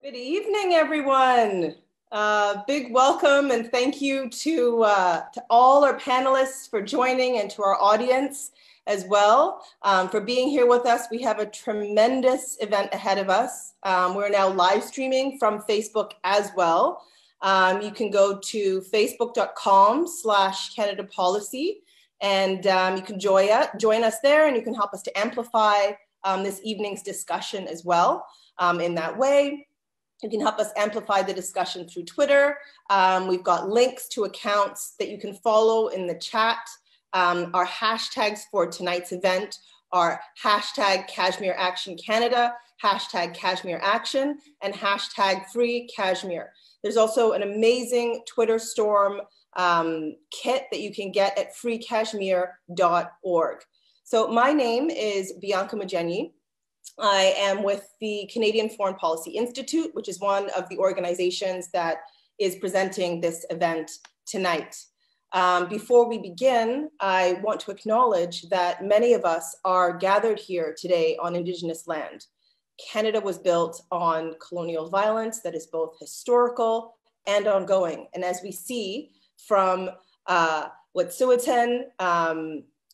Good evening, everyone. Big welcome and thank you to all our panelists for joining and to our audience as well for being here with us. We have a tremendous event ahead of us. We're now live streaming from Facebook as well. You can go to facebook.com/Canada Policy and you can join us there, and you can help us to amplify this evening's discussion as well in that way. You can help us amplify the discussion through Twitter. We've got links to accounts that you can follow in the chat. Our hashtags for tonight's event are hashtag Kashmir Action Canada, hashtag Kashmir Action, and hashtag Free Kashmir. There's also an amazing Twitter Storm kit that you can get at freekashmir.org. So my name is Bianca Magenyi. I am with the Canadian Foreign Policy Institute, which is one of the organizations that is presenting this event tonight. Before we begin, I want to acknowledge that many of us are gathered here today on Indigenous land. Canada was built on colonial violence that is both historical and ongoing. And as we see from Wet'suwet'en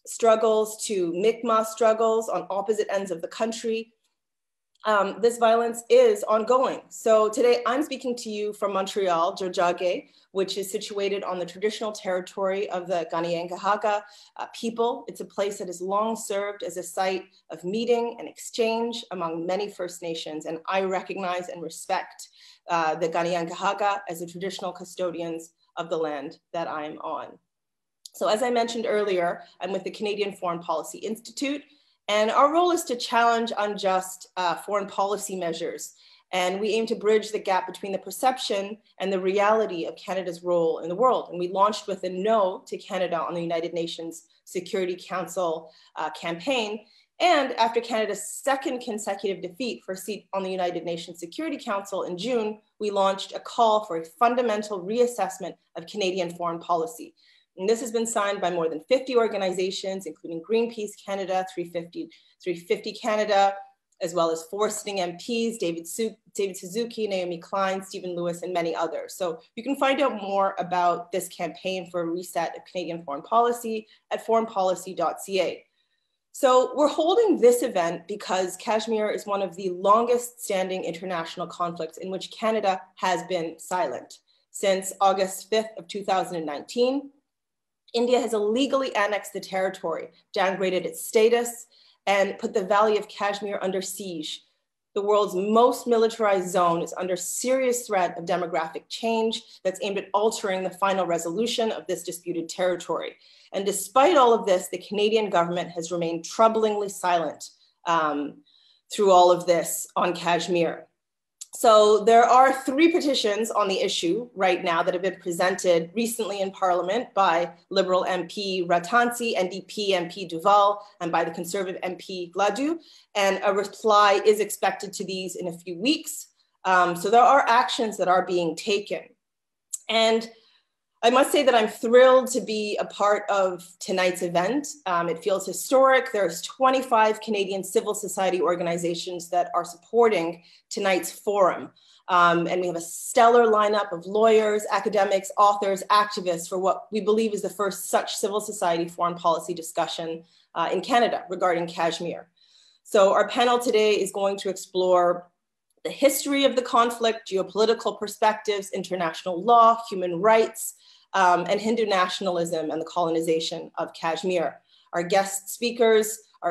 struggles to Mi'kmaq struggles on opposite ends of the country, this violence is ongoing. So today I'm speaking to you from Montreal, Tiohtià:ke, which is situated on the traditional territory of the Kanien'kehá:ka people. It's a place that has long served as a site of meeting and exchange among many First Nations, and I recognize and respect the Kanien'kehá:ka as the traditional custodians of the land that I'm on. So as I mentioned earlier, I'm with the Canadian Foreign Policy Institute, and our role is to challenge unjust foreign policy measures. And we aim to bridge the gap between the perception and the reality of Canada's role in the world. And we launched with a No to Canada on the United Nations Security Council campaign. And after Canada's second consecutive defeat for a seat on the United Nations Security Council in June, we launched a call for a fundamental reassessment of Canadian foreign policy. And this has been signed by more than 50 organizations, including Greenpeace Canada, 350 Canada, as well as 4 sitting MPs, David Suzuki, Naomi Klein, Stephen Lewis, and many others. So you can find out more about this campaign for a reset of Canadian foreign policy at foreignpolicy.ca. So we're holding this event because Kashmir is one of the longest standing international conflicts in which Canada has been silent. Since August 5th of 2019, India has illegally annexed the territory, downgraded its status, and put the Valley of Kashmir under siege. The world's most militarized zone is under serious threat of demographic change that's aimed at altering the final resolution of this disputed territory. And despite all of this, the Canadian government has remained troublingly silent through all of this on Kashmir. So there are 3 petitions on the issue right now that have been presented recently in Parliament by Liberal MP Ratansi, NDP MP Duval, and by the Conservative MP Gladue. And a reply is expected to these in a few weeks. So there are actions that are being taken. And I must say that I'm thrilled to be a part of tonight's event. It feels historic. There's 25 Canadian civil society organizations that are supporting tonight's forum. And we have a stellar lineup of lawyers, academics, authors, activists for what we believe is the first such civil society foreign policy discussion in Canada regarding Kashmir. So our panel today is going to explore the history of the conflict, geopolitical perspectives, international law, human rights, and Hindu nationalism and the colonization of Kashmir. Our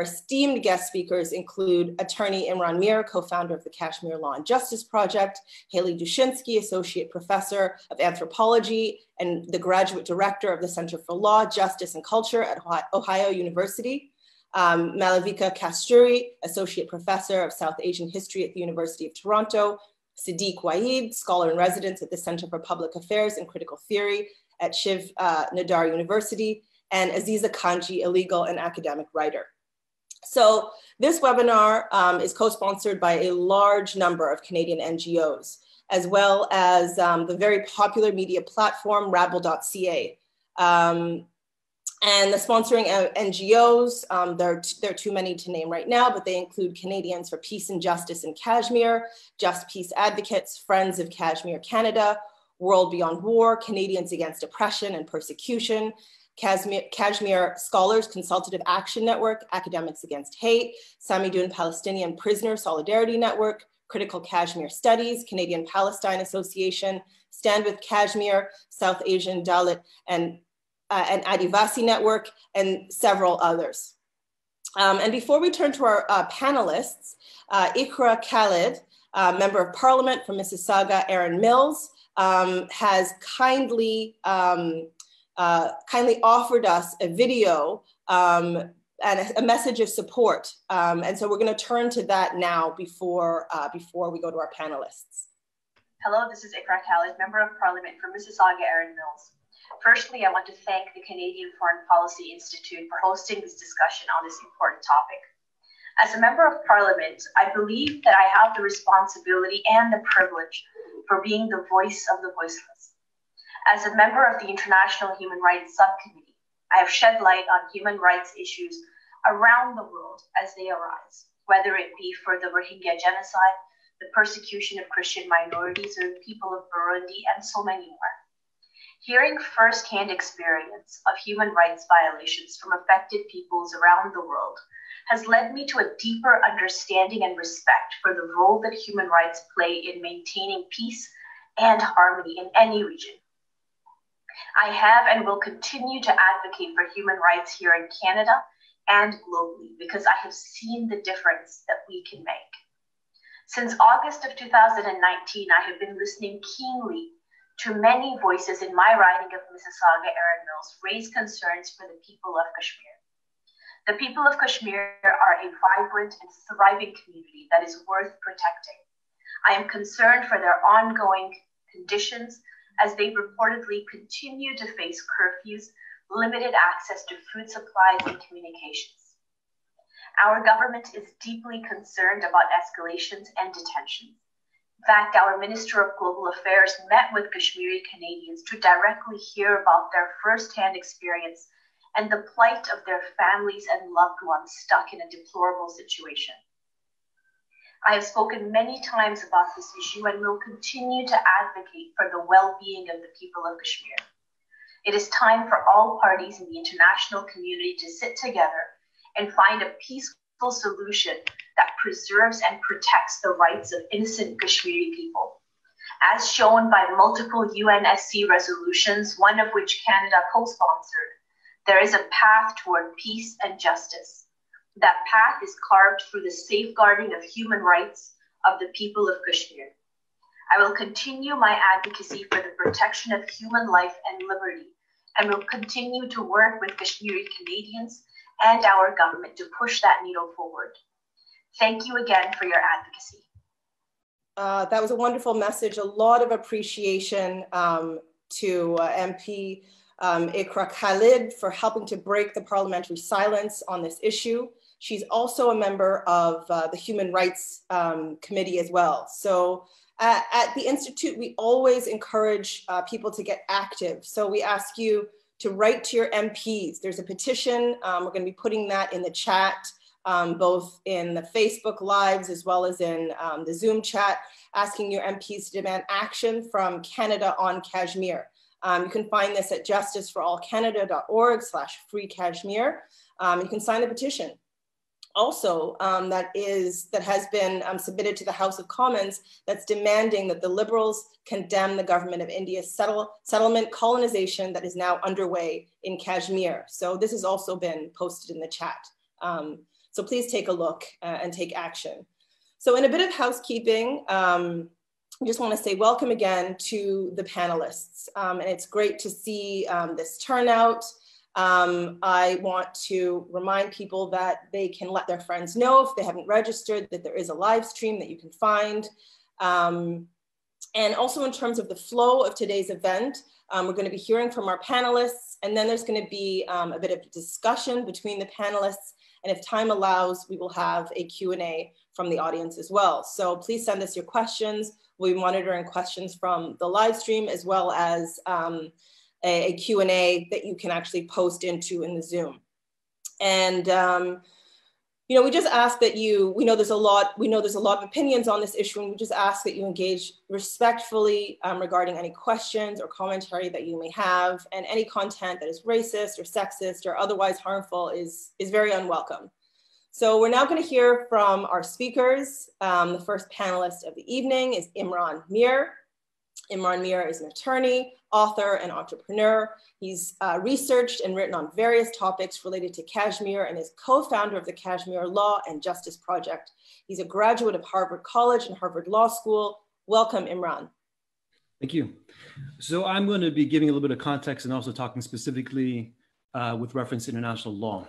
esteemed guest speakers include attorney Imran Mir, co-founder of the Kashmir Law and Justice Project, Haley Dushinsky, associate professor of anthropology and the graduate director of the Center for Law, Justice and Culture at Ohio University, Malavika Kasturi, associate professor of South Asian history at the University of Toronto, Sadiq Waheed, scholar in residence at the Center for Public Affairs and Critical Theory at Shiv Nadar University, and Aziza Kanji, a legal and academic writer. So this webinar is co-sponsored by a large number of Canadian NGOs, as well as the very popular media platform, rabble.ca. And the sponsoring NGOs, there are too many to name right now, but they include Canadians for Peace and Justice in Kashmir, Just Peace Advocates, Friends of Kashmir Canada, World Beyond War, Canadians Against Oppression and Persecution, Kashmir Scholars Consultative Action Network, Academics Against Hate, Samidoun Palestinian Prisoner Solidarity Network, Critical Kashmir Studies, Canadian Palestine Association, Stand with Kashmir, South Asian Dalit and Adivasi Network, and several others. And before we turn to our panelists, Ikra Khalid, Member of Parliament from Mississauga, Erin Mills, has kindly offered us a video and a message of support. And so we're going to turn to that now before we go to our panelists. Hello, this is Ikra Khalid, Member of Parliament for Mississauga, Erin Mills. Firstly, I want to thank the Canadian Foreign Policy Institute for hosting this discussion on this important topic. As a Member of Parliament, I believe that I have the responsibility and the privilege for being the voice of the voiceless. As a member of the International Human Rights Subcommittee, I have shed light on human rights issues around the world as they arise, whether it be for the Rohingya genocide, the persecution of Christian minorities, or the people of Burundi, and so many more. Hearing firsthand experience of human rights violations from affected peoples around the world has led me to a deeper understanding and respect for the role that human rights play in maintaining peace and harmony in any region. I have and will continue to advocate for human rights here in Canada and globally because I have seen the difference that we can make. Since August of 2019, I have been listening keenly to many voices in my riding of Mississauga, Erin Mills, raise concerns for the people of Kashmir. The people of Kashmir are a vibrant and thriving community that is worth protecting. I am concerned for their ongoing conditions as they reportedly continue to face curfews, limited access to food supplies, and communications. Our government is deeply concerned about escalations and detentions. In fact, our Minister of Global Affairs met with Kashmiri Canadians to directly hear about their firsthand experience and the plight of their families and loved ones stuck in a deplorable situation. I have spoken many times about this issue and will continue to advocate for the well-being of the people of Kashmir. It is time for all parties in the international community to sit together and find a peaceful solution that preserves and protects the rights of innocent Kashmiri people. As shown by multiple UNSC resolutions, one of which Canada co-sponsored, there is a path toward peace and justice. That path is carved through the safeguarding of human rights of the people of Kashmir. I will continue my advocacy for the protection of human life and liberty, and will continue to work with Kashmiri Canadians and our government to push that needle forward. Thank you again for your advocacy. That was a wonderful message. A lot of appreciation to MP Ikra Khalid for helping to break the parliamentary silence on this issue. She's also a member of the Human Rights Committee as well. So at the Institute, we always encourage people to get active. So we ask you to write to your MPs. There's a petition. We're going to be putting that in the chat, both in the Facebook Lives as well as in the Zoom chat, asking your MPs to demand action from Canada on Kashmir. You can find this at justiceforallcanada.org/freekashmir. You can sign the petition. Also, that has been submitted to the House of Commons, that's demanding that the Liberals condemn the government of India's settlement colonization that is now underway in Kashmir. So this has also been posted in the chat. So please take a look and take action. So in a bit of housekeeping, I just want to say welcome again to the panelists. And it's great to see this turnout. I want to remind people that they can let their friends know if they haven't registered that there is a live stream that you can find. And also in terms of the flow of today's event, we're going to be hearing from our panelists, and then there's going to be a bit of discussion between the panelists. And if time allows, we will have a Q&A from the audience as well. So please send us your questions. We'll be monitoring questions from the live stream as well as a Q&A that you can actually post into in the Zoom. And you know, we just ask that we know there's a lot of opinions on this issue, and we just ask that you engage respectfully regarding any questions or commentary that you may have, and any content that is racist or sexist or otherwise harmful is very unwelcome. So we're now going to hear from our speakers. The first panelist of the evening is Imran Mir. Imran Mir is an attorney, author, and entrepreneur. He's researched and written on various topics related to Kashmir and is co-founder of the Kashmir Law and Justice Project. He's a graduate of Harvard College and Harvard Law School. Welcome, Imran. Thank you. So I'm going to be giving a little bit of context and also talking specifically with reference to international law.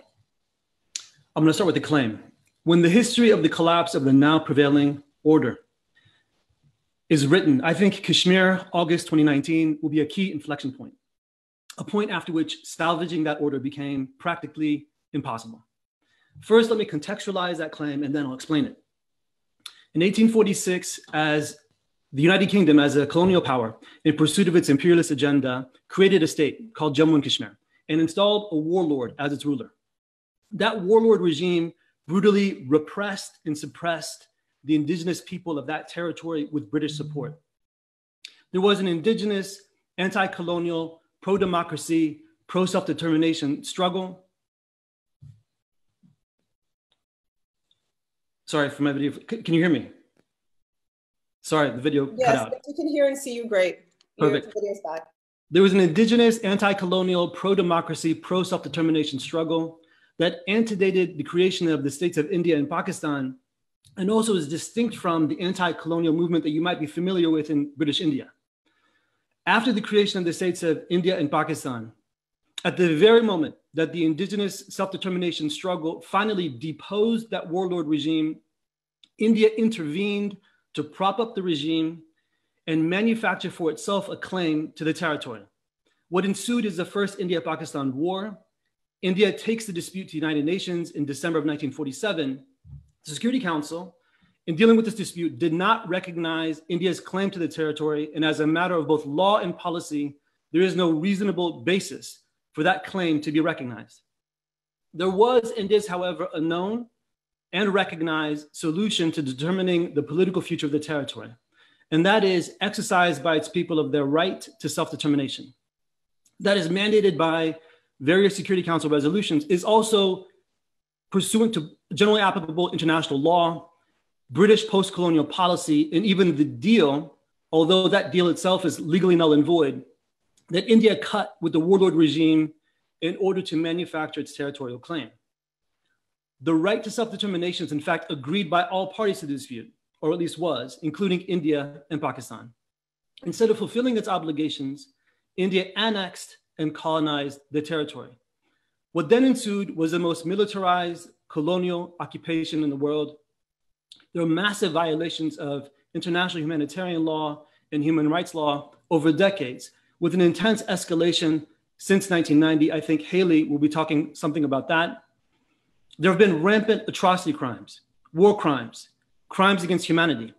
I'm going to start with the claim. When the history of the collapse of the now prevailing order is written, I think Kashmir, August 2019, will be a key inflection point, a point after which salvaging that order became practically impossible. First, let me contextualize that claim and then I'll explain it. In 1846, as the United Kingdom, as a colonial power, in pursuit of its imperialist agenda, created a state called Jammu and Kashmir and installed a warlord as its ruler. That warlord regime brutally repressed and suppressed the indigenous people of that territory with British support. There was an indigenous, anti-colonial, pro-democracy, pro-self-determination struggle. Sorry for my video. Can you hear me? Sorry, the video cut out. Yes, we can hear and see you great. Perfect. Your video's back. There was an indigenous, anti-colonial, pro-democracy, pro-self-determination struggle that antedated the creation of the states of India and Pakistan, and also is distinct from the anti-colonial movement that you might be familiar with in British India. After the creation of the states of India and Pakistan, at the very moment that the indigenous self-determination struggle finally deposed that warlord regime, India intervened to prop up the regime and manufacture for itself a claim to the territory. What ensued is the first India-Pakistan war. India takes the dispute to the United Nations in December of 1947. The Security Council, in dealing with this dispute, did not recognize India's claim to the territory, and as a matter of both law and policy, there is no reasonable basis for that claim to be recognized. There was and is, however, a known and recognized solution to determining the political future of the territory, and that is exercised by its people of their right to self-determination. That is mandated by various Security Council resolutions, is also pursuant to generally applicable international law, British post-colonial policy, and even the deal, although that deal itself is legally null and void, that India cut with the warlord regime in order to manufacture its territorial claim. The right to self-determination is in fact agreed by all parties to the dispute, or at least was, including India and Pakistan. Instead of fulfilling its obligations, India annexed and colonized the territory. What then ensued was the most militarized colonial occupation in the world. There were massive violations of international humanitarian law and human rights law over decades, with an intense escalation since 1990. I think Haley will be talking something about that. There have been rampant atrocity crimes, war crimes, crimes against humanity,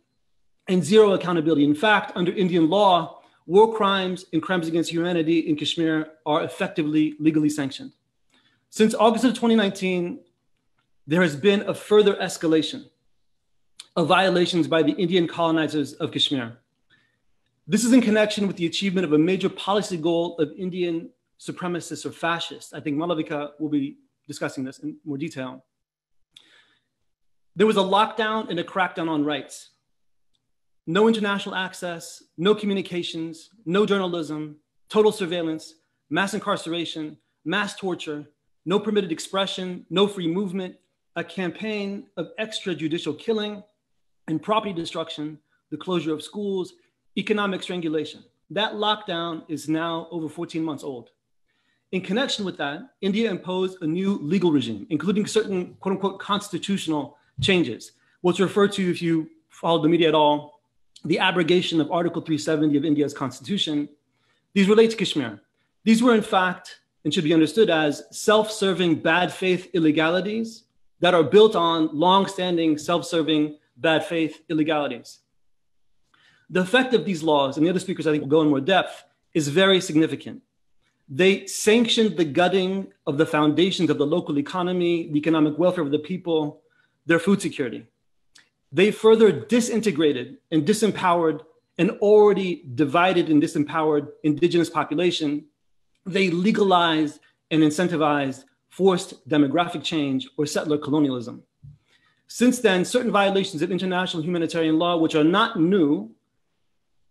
and zero accountability. In fact, under Indian law, war crimes and crimes against humanity in Kashmir are effectively legally sanctioned. Since August of 2019, there has been a further escalation of violations by the Indian colonizers of Kashmir. This is in connection with the achievement of a major policy goal of Indian supremacists or fascists. I think Malavika will be discussing this in more detail. There was a lockdown and a crackdown on rights. No international access, no communications, no journalism, total surveillance, mass incarceration, mass torture, no permitted expression, no free movement, a campaign of extrajudicial killing and property destruction, the closure of schools, economic strangulation. That lockdown is now over 14 months old. In connection with that, India imposed a new legal regime, including certain quote unquote constitutional changes. What's referred to, if you follow the media at all, the abrogation of Article 370 of India's constitution. These relate to Kashmir. These were in fact, and should be understood as self-serving bad faith illegalities that are built on long-standing self-serving bad faith illegalities. The effect of these laws, and the other speakers I think will go in more depth, is very significant. They sanctioned the gutting of the foundations of the local economy, the economic welfare of the people, their food security. They further disintegrated and disempowered an already divided and disempowered indigenous population. They legalized and incentivized forced demographic change or settler colonialism. Since then, certain violations of international humanitarian law, which are not new,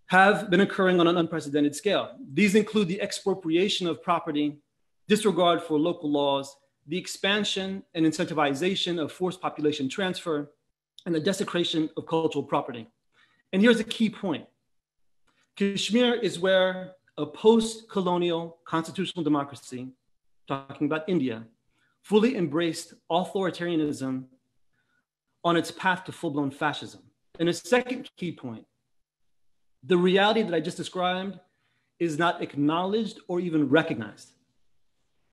have been occurring on an unprecedented scale. These include the expropriation of property, disregard for local laws, the expansion and incentivization of forced population transfer, and the desecration of cultural property. And here's a key point. Kashmir is where a post-colonial constitutional democracy, talking about India, fully embraced authoritarianism on its path to full-blown fascism. And a second key point, the reality that I just described is not acknowledged or even recognized.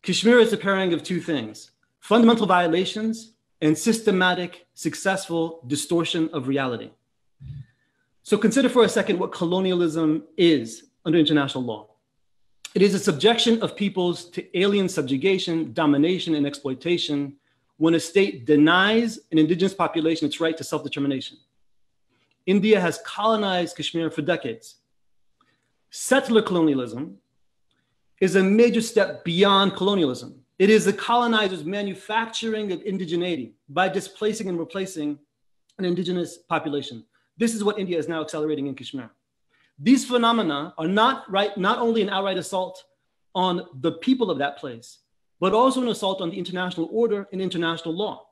Kashmir is the pairing of two things: fundamental violations and systematic, successful distortion of reality. So consider for a second what colonialism is under international law. It is a subjection of peoples to alien subjugation, domination, and exploitation when a state denies an indigenous population its right to self-determination. India has colonized Kashmir for decades. Settler colonialism is a major step beyond colonialism. It is the colonizers' manufacturing of indigeneity by displacing and replacing an indigenous population. This is what India is now accelerating in Kashmir. These phenomena are not only an outright assault on the people of that place, but also an assault on the international order and international law.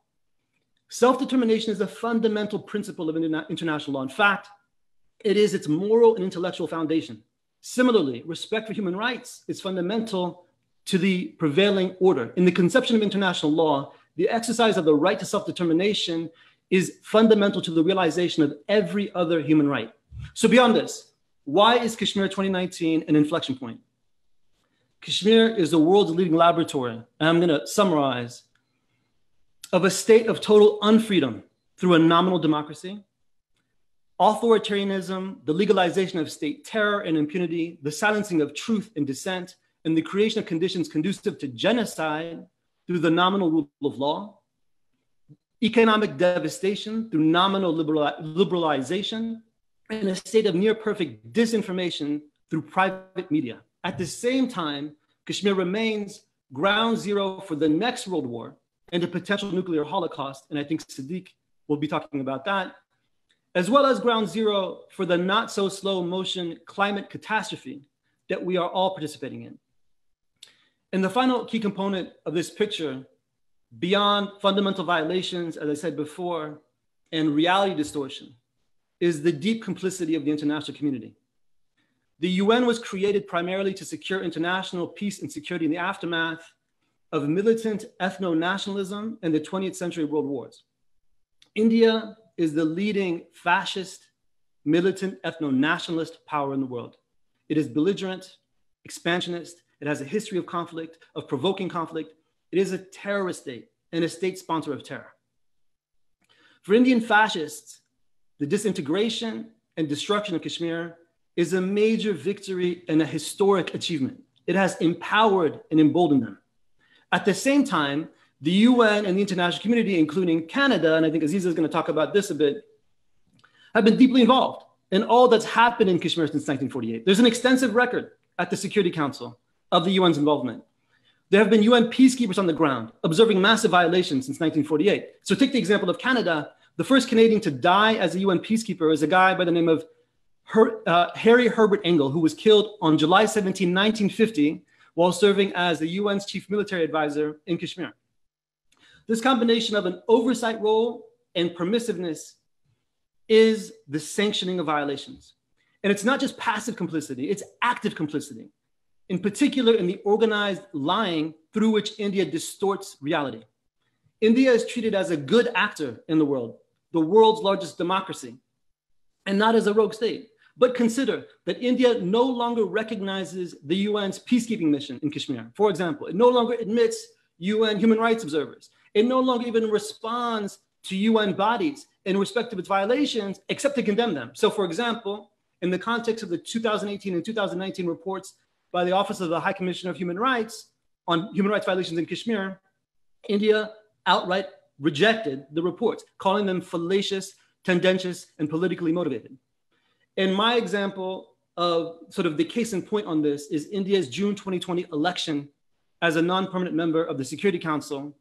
Self-determination is a fundamental principle of international law. In fact, it is its moral and intellectual foundation. Similarly, respect for human rights is fundamental to the prevailing order. In the conception of international law, the exercise of the right to self-determination is fundamental to the realization of every other human right. So beyond this, why is Kashmir 2019 an inflection point? Kashmir is the world's leading laboratory, and I'm going to summarize, of a state of total unfreedom through a nominal democracy, authoritarianism, the legalization of state terror and impunity, the silencing of truth and dissent, and the creation of conditions conducive to genocide through the nominal rule of law, economic devastation through nominal liberalization, and a state of near perfect disinformation through private media. At the same time, Kashmir remains ground zero for the next world war and a potential nuclear holocaust, and I think Sadiq will be talking about that, as well as ground zero for the not so slow motion climate catastrophe that we are all participating in. And the final key component of this picture, beyond fundamental violations, as I said before, and reality distortion, is the deep complicity of the international community. The UN was created primarily to secure international peace and security in the aftermath of militant ethno-nationalism and the 20th century world wars. India is the leading fascist, militant ethno-nationalist power in the world. It is belligerent, expansionist. It has a history of conflict, of provoking conflict. It is a terrorist state and a state sponsor of terror. For Indian fascists, the disintegration and destruction of Kashmir is a major victory and a historic achievement. It has empowered and emboldened them. At the same time, the UN and the international community, including Canada, and I think Aziza is going to talk about this a bit, have been deeply involved in all that's happened in Kashmir since 1948. There's an extensive record at the Security Council of the UN's involvement. There have been UN peacekeepers on the ground observing massive violations since 1948. So take the example of Canada. The first Canadian to die as a UN peacekeeper is a guy by the name of Harry Herbert Engel, who was killed on July 17, 1950, while serving as the UN's chief military advisor in Kashmir. This combination of an oversight role and permissiveness is the sanctioning of violations. And it's not just passive complicity, it's active complicity, in particular in the organized lying through which India distorts reality. India is treated as a good actor in the world's largest democracy, and not as a rogue state. But consider that India no longer recognizes the UN's peacekeeping mission in Kashmir. For example, it no longer admits UN human rights observers. It no longer even responds to UN bodies in respect of its violations, except to condemn them. So for example, in the context of the 2018 and 2019 reports by the Office of the High Commissioner of Human Rights on human rights violations in Kashmir, India outright rejected the reports, calling them fallacious, tendentious, and politically motivated. And my example of sort of the case in point on this is India's June 2020 election as a non-permanent member of the Security Council.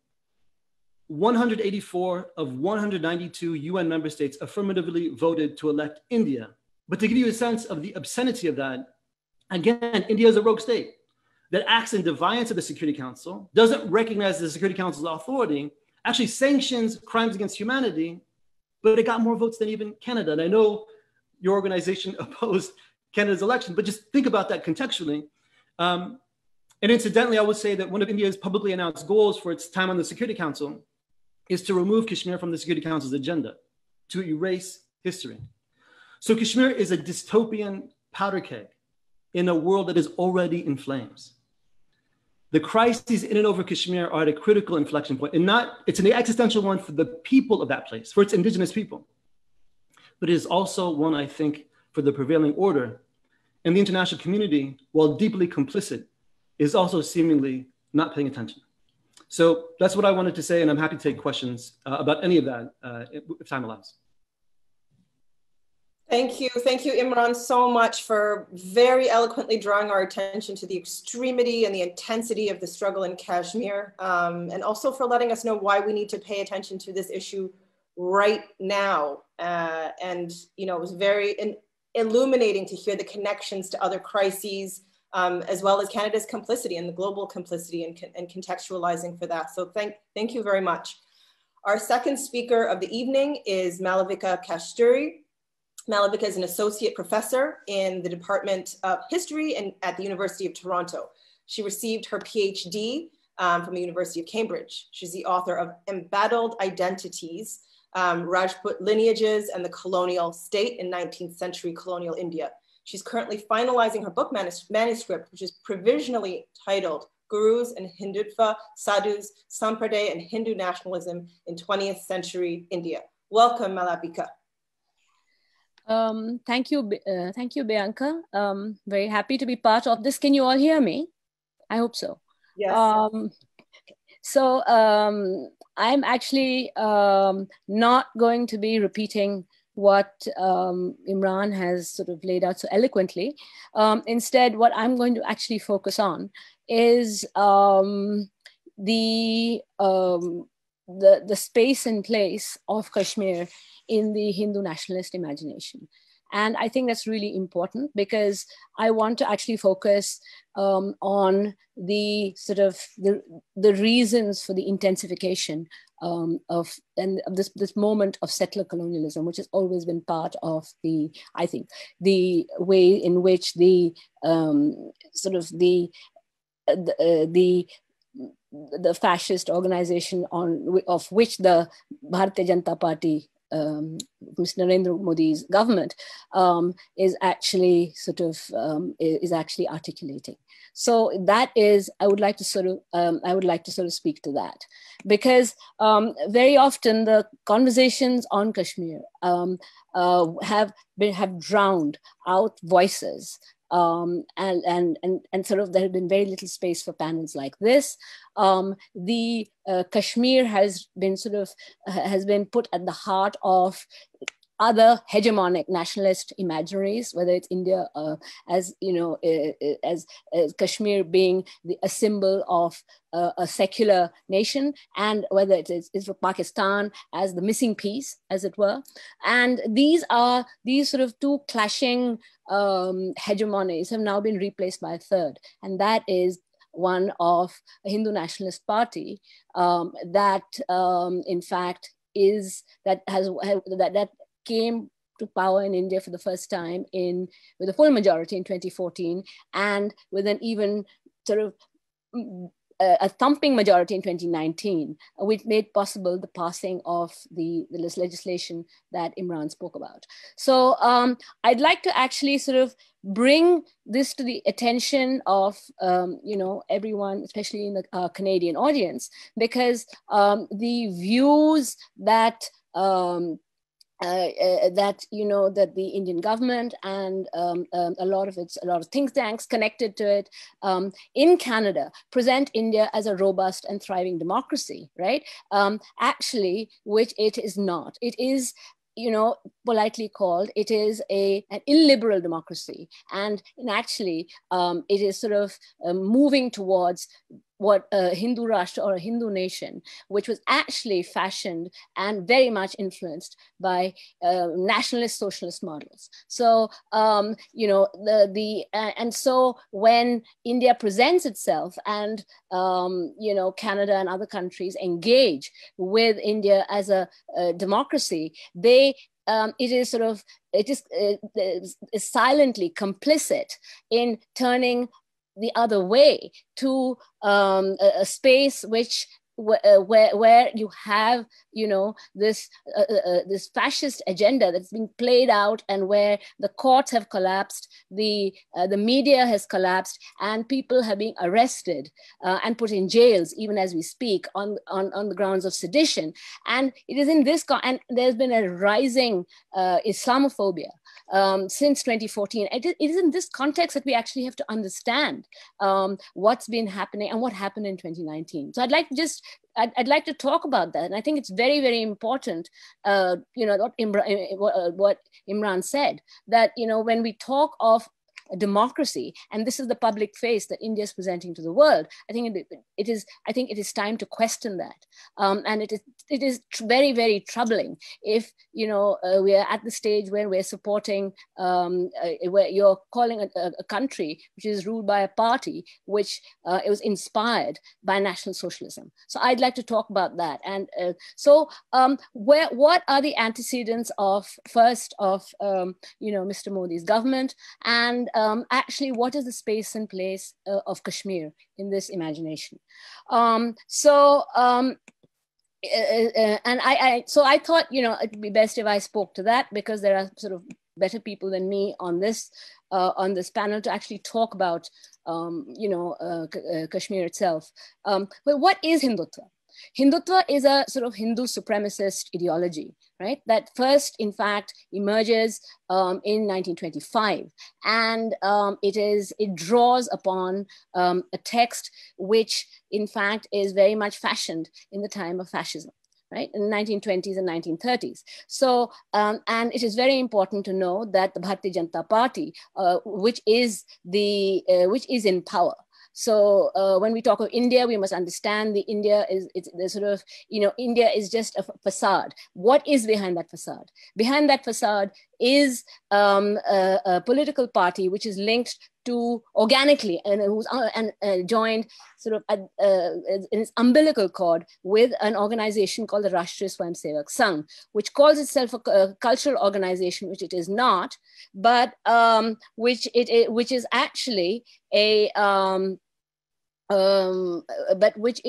184 of 192 UN member states affirmatively voted to elect India. But to give you a sense of the obscenity of that, again, India is a rogue state that acts in defiance of the Security Council, doesn't recognize the Security Council's authority, actually sanctions crimes against humanity, but it got more votes than even Canada. And I know your organization opposed Canada's election, but just think about that contextually. And incidentally, I would say that one of India's publicly announced goals for its time on the Security Council is to remove Kashmir from the Security Council's agenda, to erase history. So Kashmir is a dystopian powder keg in a world that is already in flames. The crises in and over Kashmir are at a critical inflection point, and it's an existential one for the people of that place, for its indigenous people. But it is also one, I think, for the prevailing order. And the international community, while deeply complicit, is also seemingly not paying attention. So that's what I wanted to say, and I'm happy to take questions about any of that if time allows. Thank you, Imran, so much for very eloquently drawing our attention to the extremity and the intensity of the struggle in Kashmir, and also for letting us know why we need to pay attention to this issue right now. And it was very illuminating to hear the connections to other crises, as well as Canada's complicity and the global complicity and contextualizing for that. So thank you very much. Our second speaker of the evening is Malavika Kasturi. Malavika is an associate professor in the Department of History at the University of Toronto. She received her PhD from the University of Cambridge. She's the author of Embattled Identities, Rajput Lineages and the Colonial State in 19th Century Colonial India. She's currently finalizing her book manuscript, which is provisionally titled Gurus and Hindutva, Sadhus, Sampraday and Hindu Nationalism in 20th Century India. Welcome, Malavika. Thank you, Bianca. Very happy to be part of this. Can you all hear me? I hope so. Yes. I'm actually not going to be repeating what Imran has sort of laid out so eloquently. Instead, what I'm going to actually focus on is the space and place of Kashmir in the Hindu nationalist imagination. And I think that's really important because I want to actually focus on the sort of the reasons for the intensification of this moment of settler colonialism, which has always been part of the way in which the fascist organization of which the Bharatiya Janata Party, Mr. Narendra Modi's government, is actually articulating. So that is, I would like to sort of speak to that, because very often the conversations on Kashmir have drowned out voices. And sort of there has been very little space for panels like this. Kashmir has been put at the heart of other hegemonic nationalist imaginaries, whether it's India, as Kashmir being a symbol of a secular nation, and whether it is for Pakistan as the missing piece, as it were. And these sort of two clashing hegemonies have now been replaced by a third, and that is one of a Hindu nationalist party that came to power in India for the first time with a full majority in 2014, and with an even sort of a thumping majority in 2019, which made possible the passing of this legislation that Imran spoke about. So I'd like to actually sort of bring this to the attention of everyone, especially in the Canadian audience, because the views that that that the Indian government and a lot of think tanks connected to it in Canada present India as a robust and thriving democracy, right? Actually, which it is not. It is, politely called, it is an illiberal democracy, and actually it is sort of moving towards what a Hindu Rashtra or a Hindu nation, which was actually fashioned and very much influenced by nationalist socialist models. So, and so when India presents itself and, Canada and other countries engage with India as a democracy, it is silently complicit in turning the other way to a space where you have this fascist agenda that's being played out, and where the courts have collapsed, the media has collapsed, and people have been arrested and put in jails even as we speak on the grounds of sedition. And it is in this and there's been a rising Islamophobia since 2014. It is in this context that we actually have to understand what's been happening and what happened in 2019. So I'd like to talk about that. And I think it's very, very important, what Imran said, that, when we talk of democracy, and this is the public face that India is presenting to the world, I think it is time to question that. And it is very, very troubling if, we are at the stage where we're supporting, where you're calling a country which is ruled by a party which it was inspired by National Socialism. So I'd like to talk about that. And what are the antecedents of Mr. Modi's government, and actually what is the space and place of Kashmir in this imagination? And I thought, it'd be best if I spoke to that, because there are sort of better people than me on this panel to actually talk about, Kashmir itself. But what is Hindutva? Hindutva is a sort of Hindu supremacist ideology, right? That first, in fact, emerges in 1925, and it draws upon a text which, in fact, is very much fashioned in the time of fascism, right, in the 1920s and 1930s. So, and it is very important to know that the Bharatiya Janata Party, which is in power. So when we talk of India, we must understand India is just a facade. What is behind that facade? Behind that facade is a political party which is linked to organically and who's joined sort of in its umbilical cord with an organization called the Rashtriya Swayamsevak Sangh, which calls itself a cultural organization, which it is not, but which is actually a which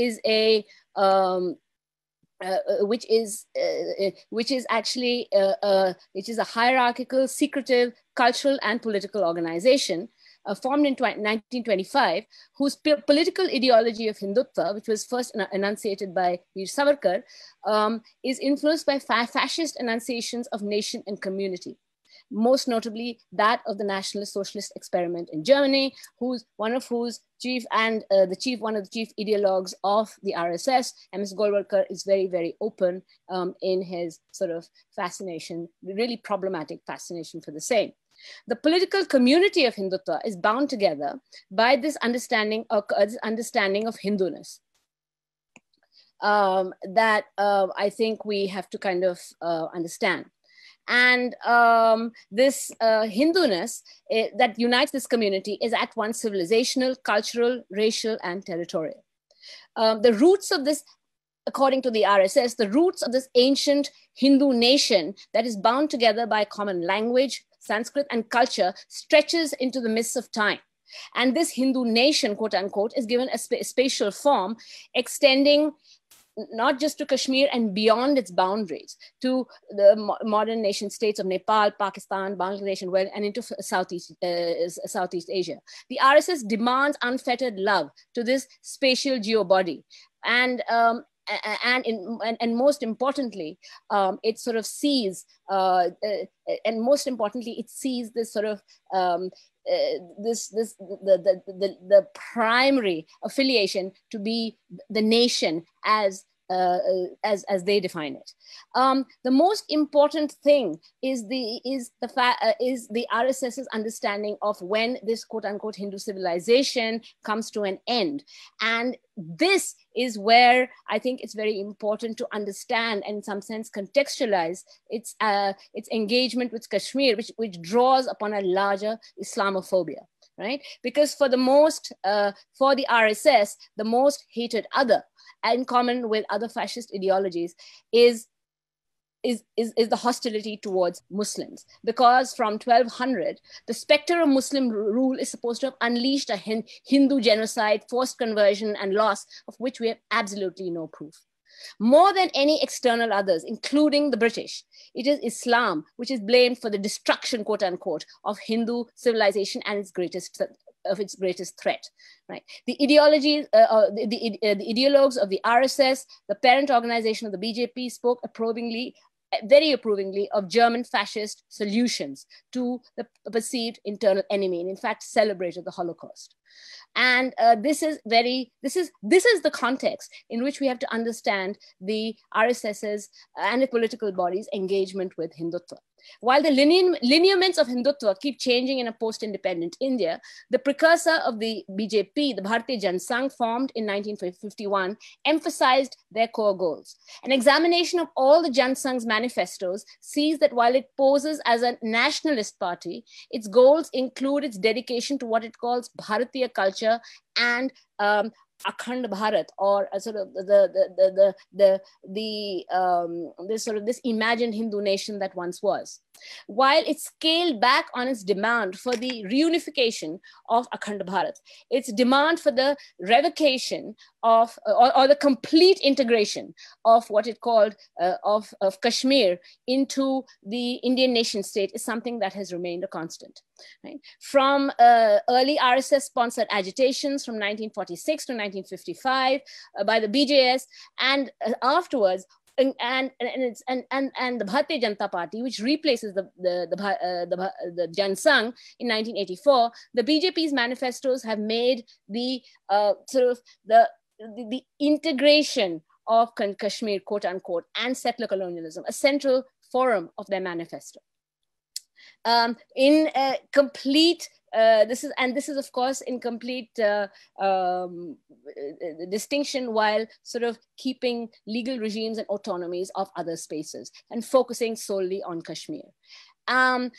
is a hierarchical, secretive, cultural and political organization formed in 1925, whose political ideology of Hindutva, which was first enunciated by Veer Savarkar, is influenced by fascist enunciations of nation and community. Most notably that of the Nationalist Socialist experiment in Germany, one of the chief ideologues of the RSS, M.S. Golwalkar, is very, very open in his sort of fascination, really problematic fascination for the same. The political community of Hindutva is bound together by this understanding of Hinduness. That I think we have to kind of understand. And this Hinduness that unites this community is at once civilizational, cultural, racial, and territorial. The roots of this, according to the RSS, the roots of this ancient Hindu nation that is bound together by common language, Sanskrit, and culture stretches into the mists of time. And this Hindu nation, quote unquote, is given a spatial form extending not just to Kashmir and beyond its boundaries, to the modern nation states of Nepal, Pakistan, Bangladesh, and into Southeast Asia. The RSS demands unfettered love to this spatial geobody. And and most importantly, it sort of sees, and most importantly, it sees this sort of the primary affiliation to be the nation as they define it. The most important thing is the RSS's understanding of when this quote unquote Hindu civilization comes to an end. And this is where I think it's very important to understand and in some sense contextualize its engagement with Kashmir, which draws upon a larger Islamophobia, right? Because for the RSS, the most hated other, in common with other fascist ideologies, is the hostility towards Muslims. Because from 1200, the specter of Muslim rule is supposed to have unleashed a Hindu genocide, forced conversion, and loss, of which we have absolutely no proof. More than any external others, including the British, it is Islam which is blamed for the destruction, quote unquote, of Hindu civilization and its greatest threat, right? The ideologies, the ideologues of the RSS, the parent organization of the BJP, spoke very approvingly of German fascist solutions to the perceived internal enemy, and in fact celebrated the Holocaust. And this is the context in which we have to understand the RSS's and the political bodies' engagement with Hindutva. While the lineaments of Hindutva keep changing in a post-independent India, the precursor of the BJP, the Bharatiya Jansangh, formed in 1951, emphasized their core goals. An examination of all the Jansangh's manifestos sees that while it poses as a nationalist party, its goals include its dedication to what it calls Bharatiya culture and Akhand Bharat, or a sort of this imagined Hindu nation that once was. While it scaled back on its demand for the reunification of Akhand Bharat, its demand for the revocation of or the complete integration of what it called of Kashmir into the Indian nation state is something that has remained a constant. Right? From early RSS-sponsored agitations from 1946 to 1955 by the BJS, and afterwards, and the Bharatiya Janata Party, which replaces the Jansangh in 1984, the BJP's manifestos have made the the integration of Kashmir, quote unquote, and settler colonialism a central forum of their manifesto. This is of course in complete distinction, while sort of keeping legal regimes and autonomies of other spaces and focusing solely on Kashmir. Kashmir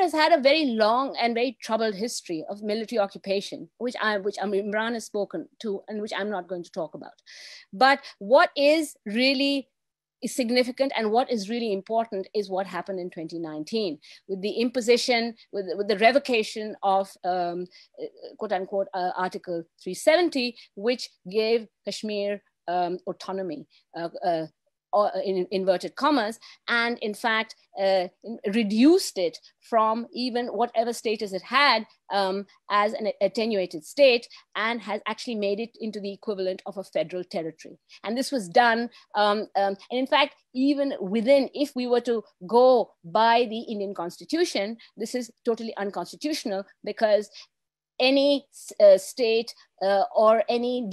has had a very long and very troubled history of military occupation, which Imran has spoken to and which I'm not going to talk about. But what is really significant and what is really important is what happened in 2019 with the imposition, with the revocation of quote unquote Article 370, which gave Kashmir autonomy, in inverted commas, and in fact reduced it from even whatever status it had as an attenuated state, and has actually made it into the equivalent of a federal territory. And this was done, and in fact, even within, if we were to go by the Indian Constitution, this is totally unconstitutional, because any state or any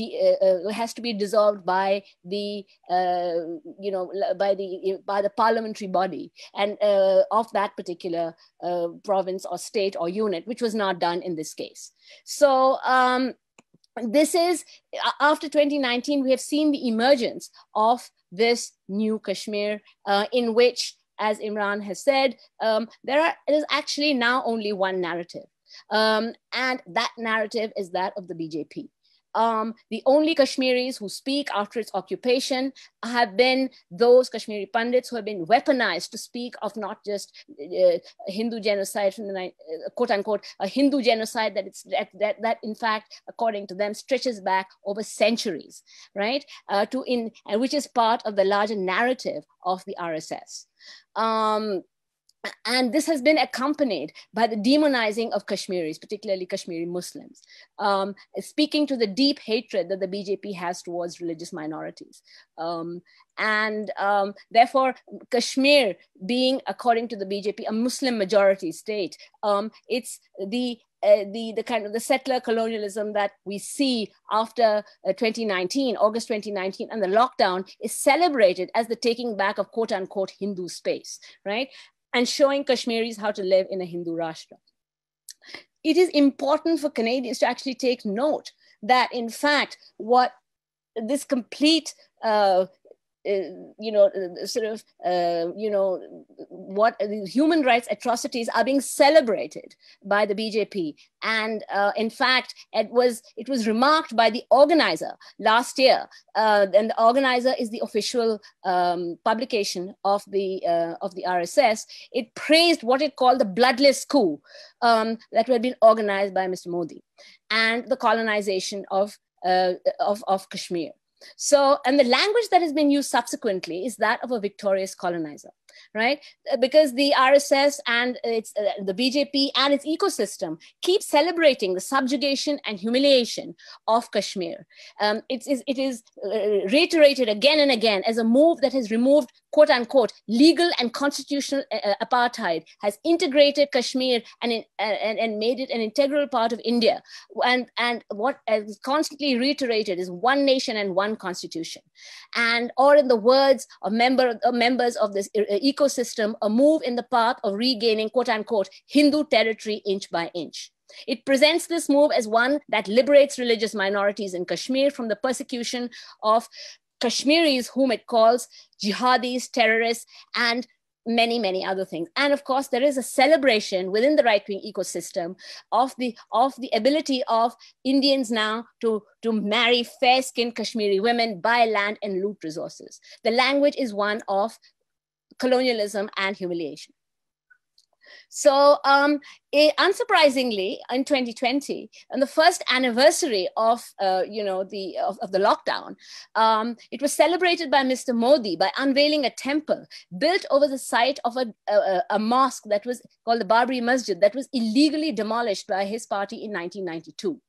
has to be dissolved by the by the parliamentary body and of that particular province or state or unit, which was not done in this case. So this is, after 2019, we have seen the emergence of this new Kashmir, in which, as Imran has said, there is actually now only one narrative. And that narrative is that of the BJP. The only Kashmiris who speak after its occupation have been those Kashmiri pundits who have been weaponized to speak of not just Hindu genocide from the quote unquote a Hindu genocide that in fact, according to them, stretches back over centuries, right? And which is part of the larger narrative of the RSS. And this has been accompanied by the demonizing of Kashmiris, particularly Kashmiri Muslims, speaking to the deep hatred that the BJP has towards religious minorities. Therefore, Kashmir being, according to the BJP, a Muslim majority state, it's the kind of the settler colonialism that we see after 2019, August 2019, and the lockdown is celebrated as the taking back of quote unquote Hindu space, right? And showing Kashmiris how to live in a Hindu Rashtra. It is important for Canadians to actually take note that, in fact, what this complete what human rights atrocities are being celebrated by the BJP. And in fact, it was remarked by the organizer last year. And the organizer is the official publication of the RSS. It praised what it called the bloodless coup that had been organized by Mr. Modi and the colonization of Kashmir. So, and the language that has been used subsequently is that of a victorious colonizer, right? Because the RSS and the BJP and its ecosystem keep celebrating the subjugation and humiliation of Kashmir. It is reiterated again and again as a move that has removed, quote unquote, legal and constitutional apartheid, has integrated Kashmir and made it an integral part of India. And what is constantly reiterated is one nation and one constitution. And, or in the words of members of this ecosystem, a move in the path of regaining, quote unquote, Hindu territory inch by inch. It presents this move as one that liberates religious minorities in Kashmir from the persecution of Kashmiris, whom it calls jihadis, terrorists, and many, many other things. And of course, there is a celebration within the right-wing ecosystem of the ability of Indians now to marry fair-skinned Kashmiri women, buy land, and loot resources. The language is one of colonialism and humiliation. So unsurprisingly, in 2020, on the first anniversary of the lockdown, it was celebrated by Mr. Modi by unveiling a temple built over the site of a mosque that was called the Babri Masjid that was illegally demolished by his party in 1992.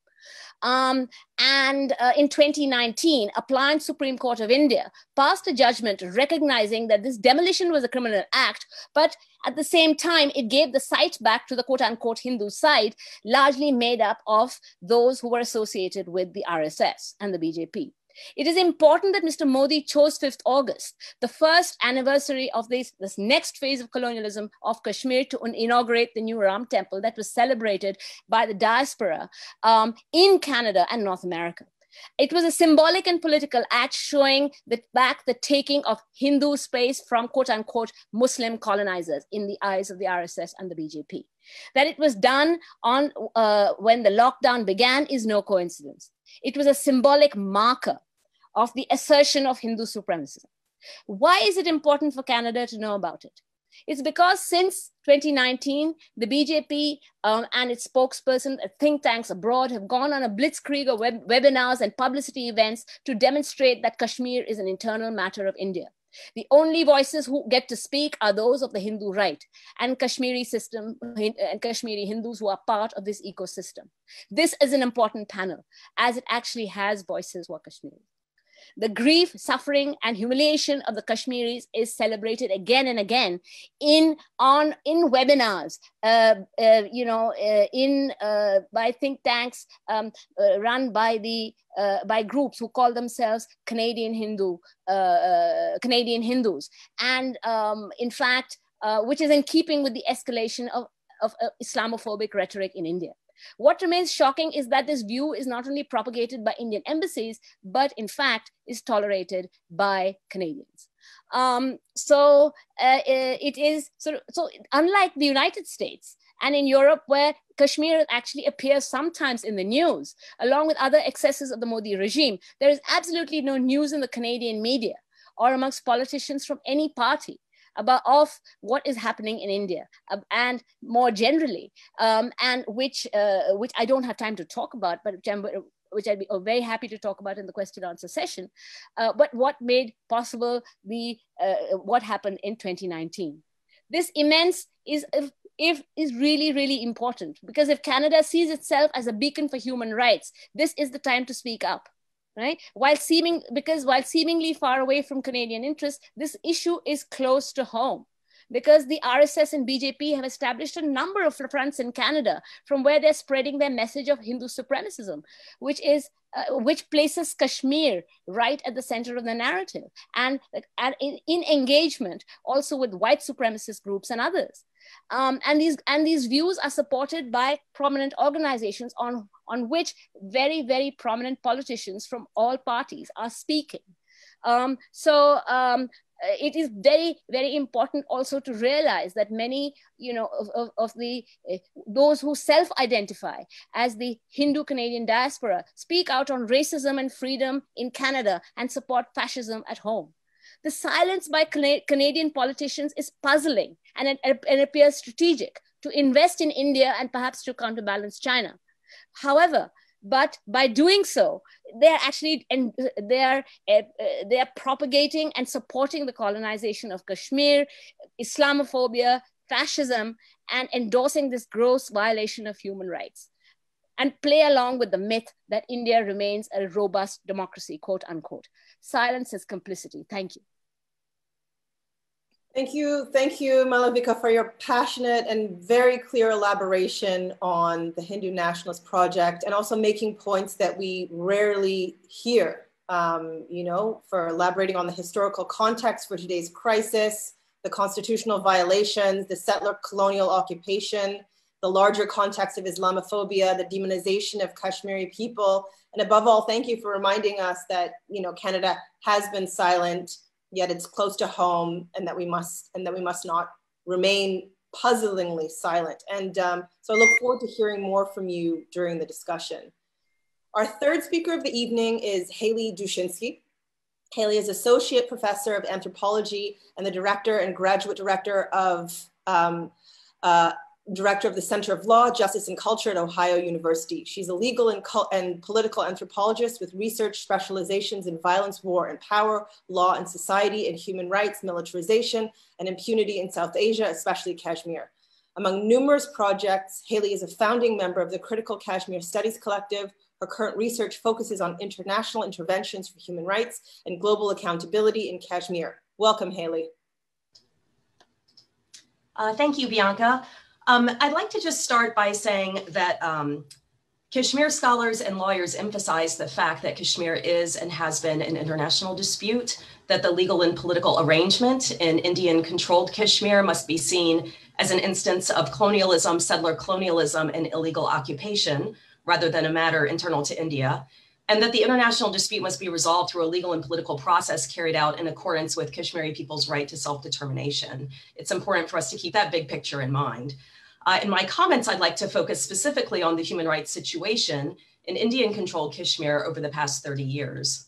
In 2019, a pliant Supreme Court of India passed a judgment recognizing that this demolition was a criminal act, but at the same time, it gave the site back to the quote-unquote Hindu side, largely made up of those who were associated with the RSS and the BJP. It is important that Mr. Modi chose 5th August, the first anniversary of this next phase of colonialism of Kashmir, to inaugurate the new Ram Temple that was celebrated by the diaspora in Canada and North America. It was a symbolic and political act showing back the taking of Hindu space from quote-unquote Muslim colonizers in the eyes of the RSS and the BJP. That it was done on when the lockdown began is no coincidence. It was a symbolic marker of the assertion of Hindu supremacy. Why is it important for Canada to know about it? It's because since 2019, the BJP and its spokesperson at think tanks abroad have gone on a blitzkrieg of webinars and publicity events to demonstrate that Kashmir is an internal matter of India. The only voices who get to speak are those of the Hindu right and Kashmiri system and Kashmiri Hindus who are part of this ecosystem. This is an important panel as it actually has voices for Kashmiris. The grief, suffering, and humiliation of the Kashmiris is celebrated again and again in webinars, by think tanks run by groups who call themselves Canadian Hindus, and in fact, which is in keeping with the escalation of Islamophobic rhetoric in India. What remains shocking is that this view is not only propagated by Indian embassies, but in fact is tolerated by Canadians. It is so unlike the United States and in Europe, where Kashmir actually appears sometimes in the news, along with other excesses of the Modi regime, there is absolutely no news in the Canadian media or amongst politicians from any party of what is happening in India and more generally, and which I don't have time to talk about, but which I'd be very happy to talk about in the question answer session. But what made possible what happened in 2019. this immense is really, really important, because if Canada sees itself as a beacon for human rights, this is the time to speak up, right? While seemingly far away from Canadian interests, this issue is close to home, because the RSS and BJP have established a number of fronts in Canada from where they're spreading their message of Hindu supremacism, which places Kashmir right at the center of the narrative, and in engagement also with white supremacist groups and others. And these views are supported by prominent organizations on which very, very prominent politicians from all parties are speaking. It is very, very important also to realize that many, those who self-identify as the Hindu Canadian diaspora speak out on racism and freedom in Canada and support fascism at home. The silence by Canadian politicians is puzzling, and it appears strategic to invest in India and perhaps to counterbalance China. However, but by doing so, they're actually they're propagating and supporting the colonization of Kashmir, Islamophobia, fascism, and endorsing this gross violation of human rights, and play along with the myth that India remains a robust democracy, quote unquote. Silence is complicity. Thank you. Thank you, Malavika, for your passionate and very clear elaboration on the Hindu Nationalist Project, and also making points that we rarely hear, for elaborating on the historical context for today's crisis, the constitutional violations, the settler colonial occupation, the larger context of Islamophobia, the demonization of Kashmiri people, and above all, thank you for reminding us that, Canada has been silent, yet it's close to home, and that we must not remain puzzlingly silent. And so I look forward to hearing more from you during the discussion. Our third speaker of the evening is Haley Dushinsky. Haley is Associate Professor of Anthropology and the Director and Graduate Director of the Center of Law, Justice and Culture at Ohio University. She's a legal and political anthropologist with research specializations in violence, war, and power, law and society, and human rights, militarization, and impunity in South Asia, especially Kashmir. Among numerous projects, Haley is a founding member of the Critical Kashmir Studies Collective. Her current research focuses on international interventions for human rights and global accountability in Kashmir. Welcome, Haley. Thank you, Bianca. I'd like to just start by saying that Kashmir scholars and lawyers emphasize the fact that Kashmir is and has been an international dispute, that the legal and political arrangement in Indian-controlled Kashmir must be seen as an instance of colonialism, settler colonialism, and illegal occupation, rather than a matter internal to India, and that the international dispute must be resolved through a legal and political process carried out in accordance with Kashmiri people's right to self-determination. It's important for us to keep that big picture in mind. In my comments, I'd like to focus specifically on the human rights situation in Indian-controlled Kashmir over the past 30 years.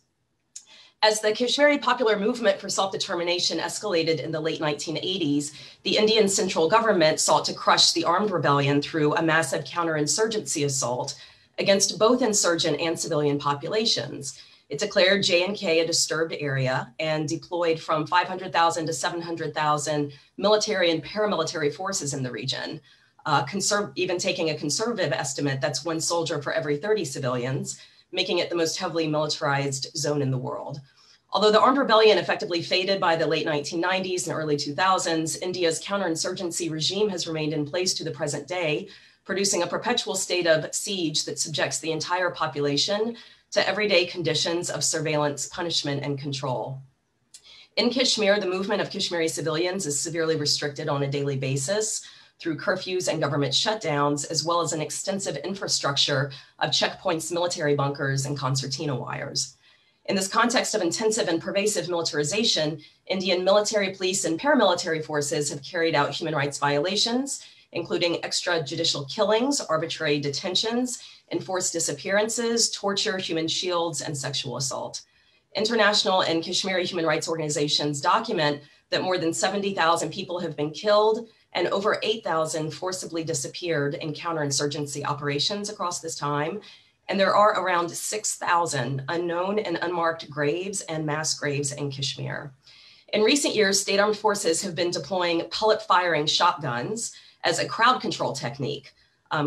As the Kashmiri popular movement for self-determination escalated in the late 1980s, the Indian central government sought to crush the armed rebellion through a massive counterinsurgency assault against both insurgent and civilian populations. It declared J&K a disturbed area and deployed from 500,000 to 700,000 military and paramilitary forces in the region. Even taking a conservative estimate, that's 1 soldier for every 30 civilians, making it the most heavily militarized zone in the world. Although the armed rebellion effectively faded by the late 1990s and early 2000s, India's counterinsurgency regime has remained in place to the present day, producing a perpetual state of siege that subjects the entire population to everyday conditions of surveillance, punishment, and control. In Kashmir, the movement of Kashmiri civilians is severely restricted on a daily basis through curfews and government shutdowns, as well as an extensive infrastructure of checkpoints, military bunkers, and concertina wires. In this context of intensive and pervasive militarization, Indian military, police, and paramilitary forces have carried out human rights violations, including extrajudicial killings, arbitrary detentions, enforced disappearances, torture, human shields, and sexual assault. International and Kashmiri human rights organizations document that more than 70,000 people have been killed and over 8,000 forcibly disappeared in counterinsurgency operations across this time. And there are around 6,000 unknown and unmarked graves and mass graves in Kashmir. In recent years, state armed forces have been deploying pellet firing shotguns as a crowd control technique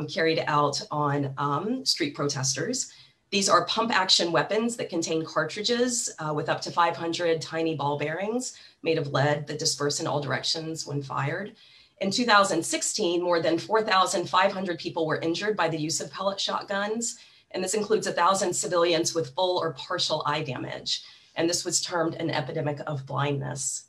carried out on street protesters. These are pump action weapons that contain cartridges with up to 500 tiny ball bearings made of lead that disperse in all directions when fired. In 2016, more than 4,500 people were injured by the use of pellet shotguns, and this includes 1,000 civilians with full or partial eye damage. And this was termed an epidemic of blindness.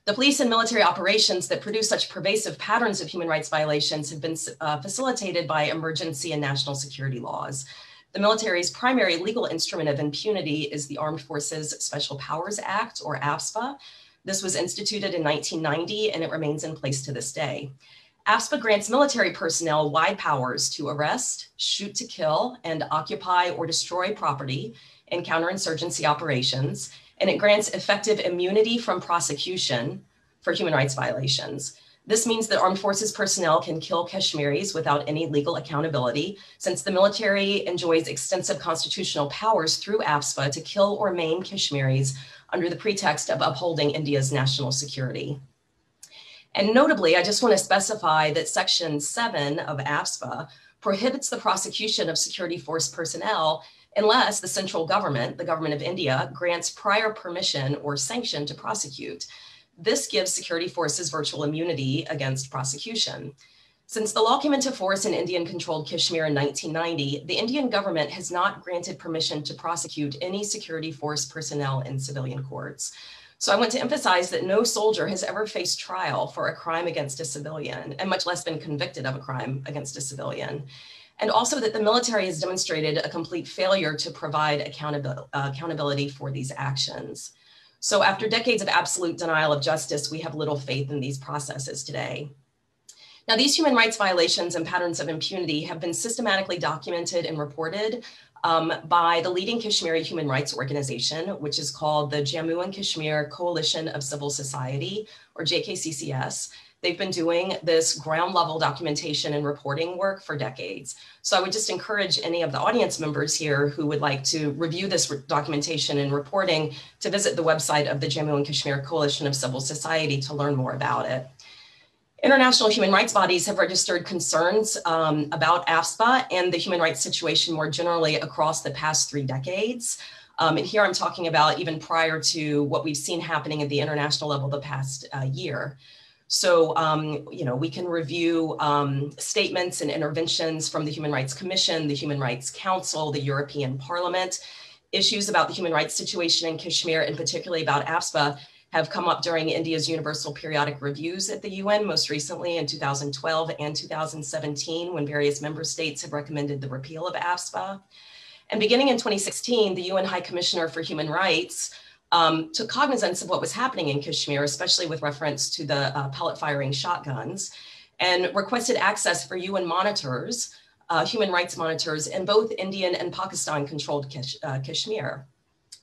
The police and military operations that produce such pervasive patterns of human rights violations have been facilitated by emergency and national security laws. The military's primary legal instrument of impunity is the Armed Forces Special Powers Act, or AFSPA. This was instituted in 1990, and it remains in place to this day. AFSPA grants military personnel wide powers to arrest, shoot to kill, and occupy or destroy property in counterinsurgency operations, and it grants effective immunity from prosecution for human rights violations. This means that armed forces personnel can kill Kashmiris without any legal accountability, since the military enjoys extensive constitutional powers through AFSPA to kill or maim Kashmiris under the pretext of upholding India's national security. And notably, I just want to specify that Section 7 of AFSPA prohibits the prosecution of security force personnel unless the central government, the government of India, grants prior permission or sanction to prosecute. This gives security forces virtual immunity against prosecution. Since the law came into force in Indian-controlled Kashmir in 1990, the Indian government has not granted permission to prosecute any security force personnel in civilian courts. So I want to emphasize that no soldier has ever faced trial for a crime against a civilian, and much less been convicted of a crime against a civilian. And also that the military has demonstrated a complete failure to provide accountability for these actions. So after decades of absolute denial of justice, we have little faith in these processes today. Now, these human rights violations and patterns of impunity have been systematically documented and reported by the leading Kashmiri human rights organization, which is called the Jammu and Kashmir Coalition of Civil Society, or JKCCS. They've been doing this ground level documentation and reporting work for decades. So I would just encourage any of the audience members here who would like to review this documentation and reporting to visit the website of the Jammu and Kashmir Coalition of Civil Society to learn more about it. International human rights bodies have registered concerns about AFSPA and the human rights situation more generally across the past 3 decades. And here I'm talking about even prior to what we've seen happening at the international level the past year. So, we can review statements and interventions from the Human Rights Commission, the Human Rights Council, the European Parliament. Issues about the human rights situation in Kashmir, and particularly about AFSPA, have come up during India's Universal Periodic Reviews at the UN, most recently in 2012 and 2017, when various member states have recommended the repeal of AFSPA. And beginning in 2016, the UN High Commissioner for Human Rights took cognizance of what was happening in Kashmir, especially with reference to the pellet firing shotguns, and requested access for UN monitors, human rights monitors, in both Indian and Pakistan-controlled Kashmir.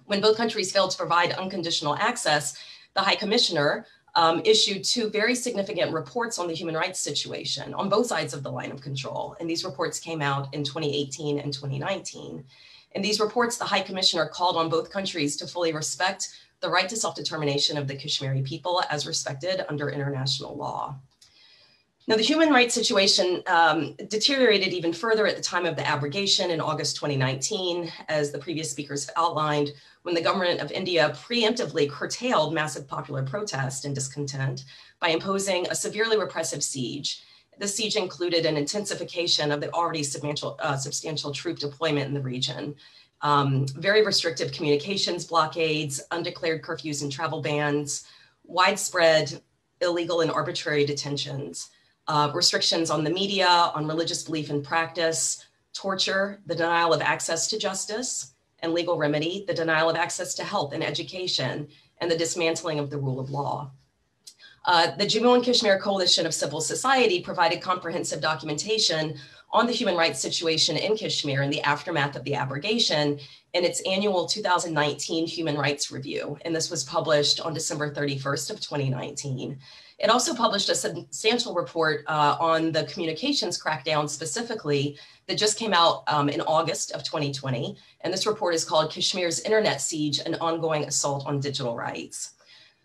When both countries failed to provide unconditional access, the High Commissioner issued 2 very significant reports on the human rights situation on both sides of the line of control. And these reports came out in 2018 and 2019. In these reports, the High Commissioner called on both countries to fully respect the right to self-determination of the Kashmiri people as respected under international law. Now, the human rights situation deteriorated even further at the time of the abrogation in August 2019, as the previous speakers outlined, when the government of India preemptively curtailed massive popular protest and discontent by imposing a severely repressive siege. This siege included an intensification of the already substantial troop deployment in the region, very restrictive communications blockades, undeclared curfews and travel bans, widespread illegal and arbitrary detentions, restrictions on the media, on religious belief and practice, torture, the denial of access to justice and legal remedy, the denial of access to health and education, and the dismantling of the rule of law. The Jammu and Kashmir Coalition of Civil Society provided comprehensive documentation on the human rights situation in Kashmir in the aftermath of the abrogation in its annual 2019 Human Rights Review, and this was published on December 31st of 2019. It also published a substantial report on the communications crackdown specifically that just came out in August of 2020, and this report is called Kashmir's Internet Siege, an Ongoing Assault on Digital Rights.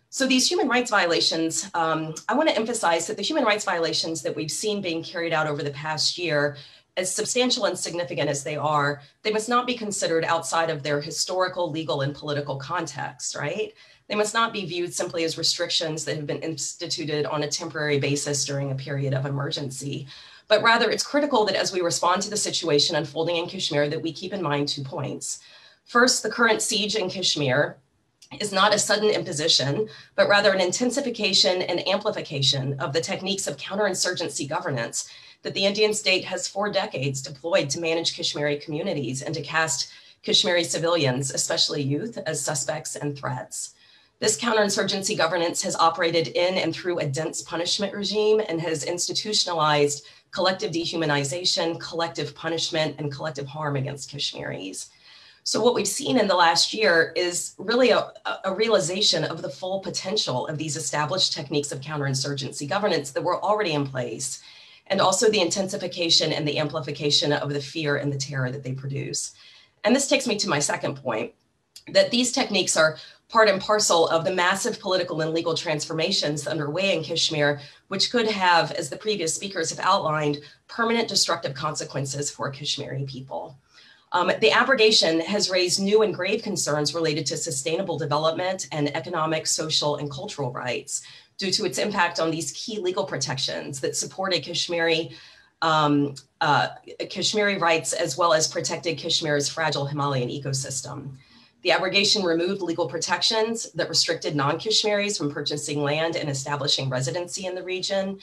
So these human rights violations, I want to emphasize that the human rights violations that we've seen being carried out over the past year, as substantial and significant as they are, they must not be considered outside of their historical, legal, and political context, right? They must not be viewed simply as restrictions that have been instituted on a temporary basis during a period of emergency, but rather it's critical that as we respond to the situation unfolding in Kashmir that we keep in mind 2 points. First, the current siege in Kashmir is not a sudden imposition, but rather an intensification and amplification of the techniques of counterinsurgency governance that the Indian state has for decades deployed to manage Kashmiri communities and to cast Kashmiri civilians, especially youth, as suspects and threats. This counterinsurgency governance has operated in and through a dense punishment regime and has institutionalized collective dehumanization, collective punishment, and collective harm against Kashmiris. So what we've seen in the last year is really a realization of the full potential of these established techniques of counterinsurgency governance that were already in place, and also the intensification and the amplification of the fear and the terror that they produce. And this takes me to my second point, that these techniques are part and parcel of the massive political and legal transformations underway in Kashmir, which could have, as the previous speakers have outlined, permanent destructive consequences for Kashmiri people. The abrogation has raised new and grave concerns related to sustainable development and economic, social, and cultural rights due to its impact on these key legal protections that supported Kashmiri rights as well as protected Kashmir's fragile Himalayan ecosystem. The abrogation removed legal protections that restricted non-Kashmiris from purchasing land and establishing residency in the region.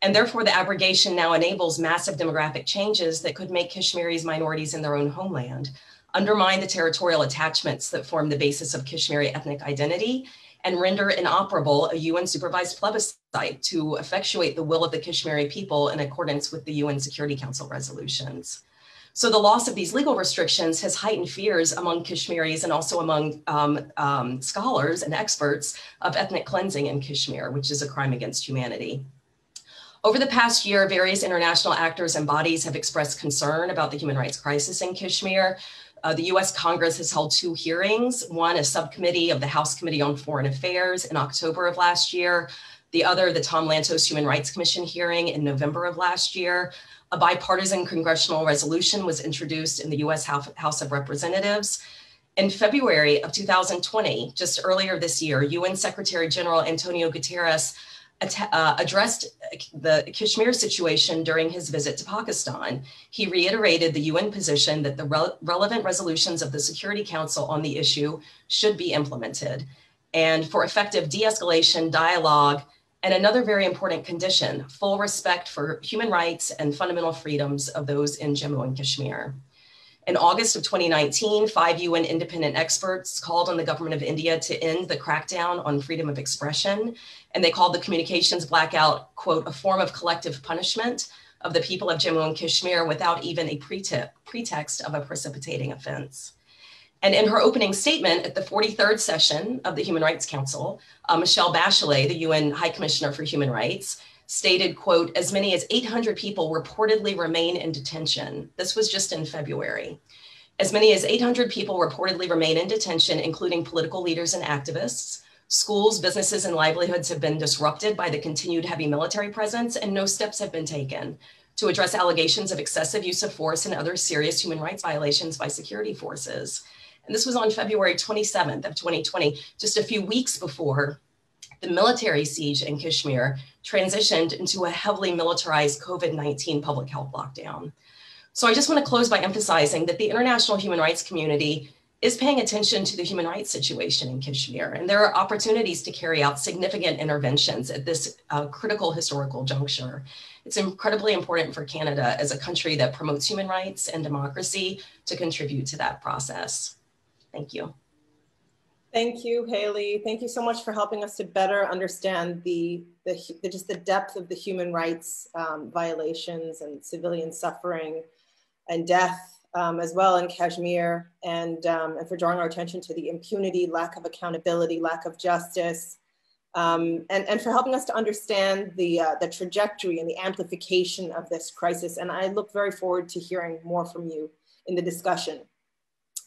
And therefore, the abrogation now enables massive demographic changes that could make Kashmiris minorities in their own homeland, undermine the territorial attachments that form the basis of Kashmiri ethnic identity, and render inoperable a UN-supervised plebiscite to effectuate the will of the Kashmiri people in accordance with the UN Security Council resolutions. So the loss of these legal restrictions has heightened fears among Kashmiris and also among scholars and experts of ethnic cleansing in Kashmir, which is a crime against humanity. Over the past year, various international actors and bodies have expressed concern about the human rights crisis in Kashmir. The US Congress has held 2 hearings, one a subcommittee of the House Committee on Foreign Affairs in October of last year, the other the Tom Lantos Human Rights Commission hearing in November of last year. A bipartisan congressional resolution was introduced in the US House of Representatives. In February of 2020, just earlier this year, UN Secretary General Antonio Guterres addressed the Kashmir situation during his visit to Pakistan. He reiterated the UN position that the relevant resolutions of the Security Council on the issue should be implemented, and for effective de-escalation, dialogue, and another very important condition, full respect for human rights and fundamental freedoms of those in Jammu and Kashmir. In August of 2019, 5 UN independent experts called on the government of India to end the crackdown on freedom of expression, and they called the communications blackout, quote, a form of collective punishment of the people of Jammu and Kashmir without even a pretext of a precipitating offense. And in her opening statement at the 43rd session of the Human Rights Council, Michelle Bachelet, the UN High Commissioner for Human Rights, stated, quote, as many as 800 people reportedly remain in detention. This was just in February. As many as 800 people reportedly remain in detention, including political leaders and activists. Schools, businesses, and livelihoods have been disrupted by the continued heavy military presence, and no steps have been taken to address allegations of excessive use of force and other serious human rights violations by security forces. And this was on February 27th of 2020, just a few weeks before the military siege in Kashmir transitioned into a heavily militarized COVID-19 public health lockdown. So I just want to close by emphasizing that the international human rights community is paying attention to the human rights situation in Kashmir, and there are opportunities to carry out significant interventions at this critical historical juncture. It's incredibly important for Canada as a country that promotes human rights and democracy to contribute to that process. Thank you. Thank you, Haley. Thank you so much for helping us to better understand just the depth of the human rights violations and civilian suffering and death as well in Kashmir, and for drawing our attention to the impunity, lack of accountability, lack of justice, and for helping us to understand the trajectory and the amplification of this crisis. And I look very forward to hearing more from you in the discussion.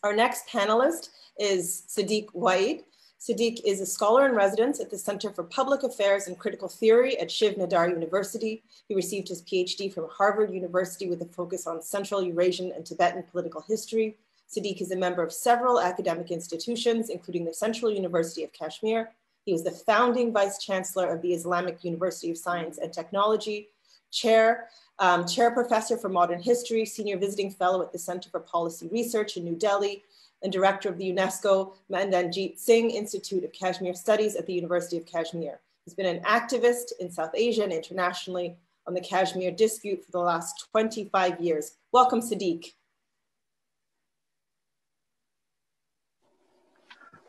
Our next panelist is Sadiq Waid. Sadiq is a scholar in residence at the Center for Public Affairs and Critical Theory at Shiv Nadar University. He received his PhD from Harvard University with a focus on Central Eurasian and Tibetan political history. Sadiq is a member of several academic institutions, including the Central University of Kashmir. He was the founding Vice Chancellor of the Islamic University of Science and Technology, Chair Professor for Modern History, Senior Visiting Fellow at the Center for Policy Research in New Delhi, and Director of the UNESCO Mandanjit Singh Institute of Kashmir Studies at the University of Kashmir. He's been an activist in South Asia and internationally on the Kashmir dispute for the last 25 years. Welcome, Sadiq.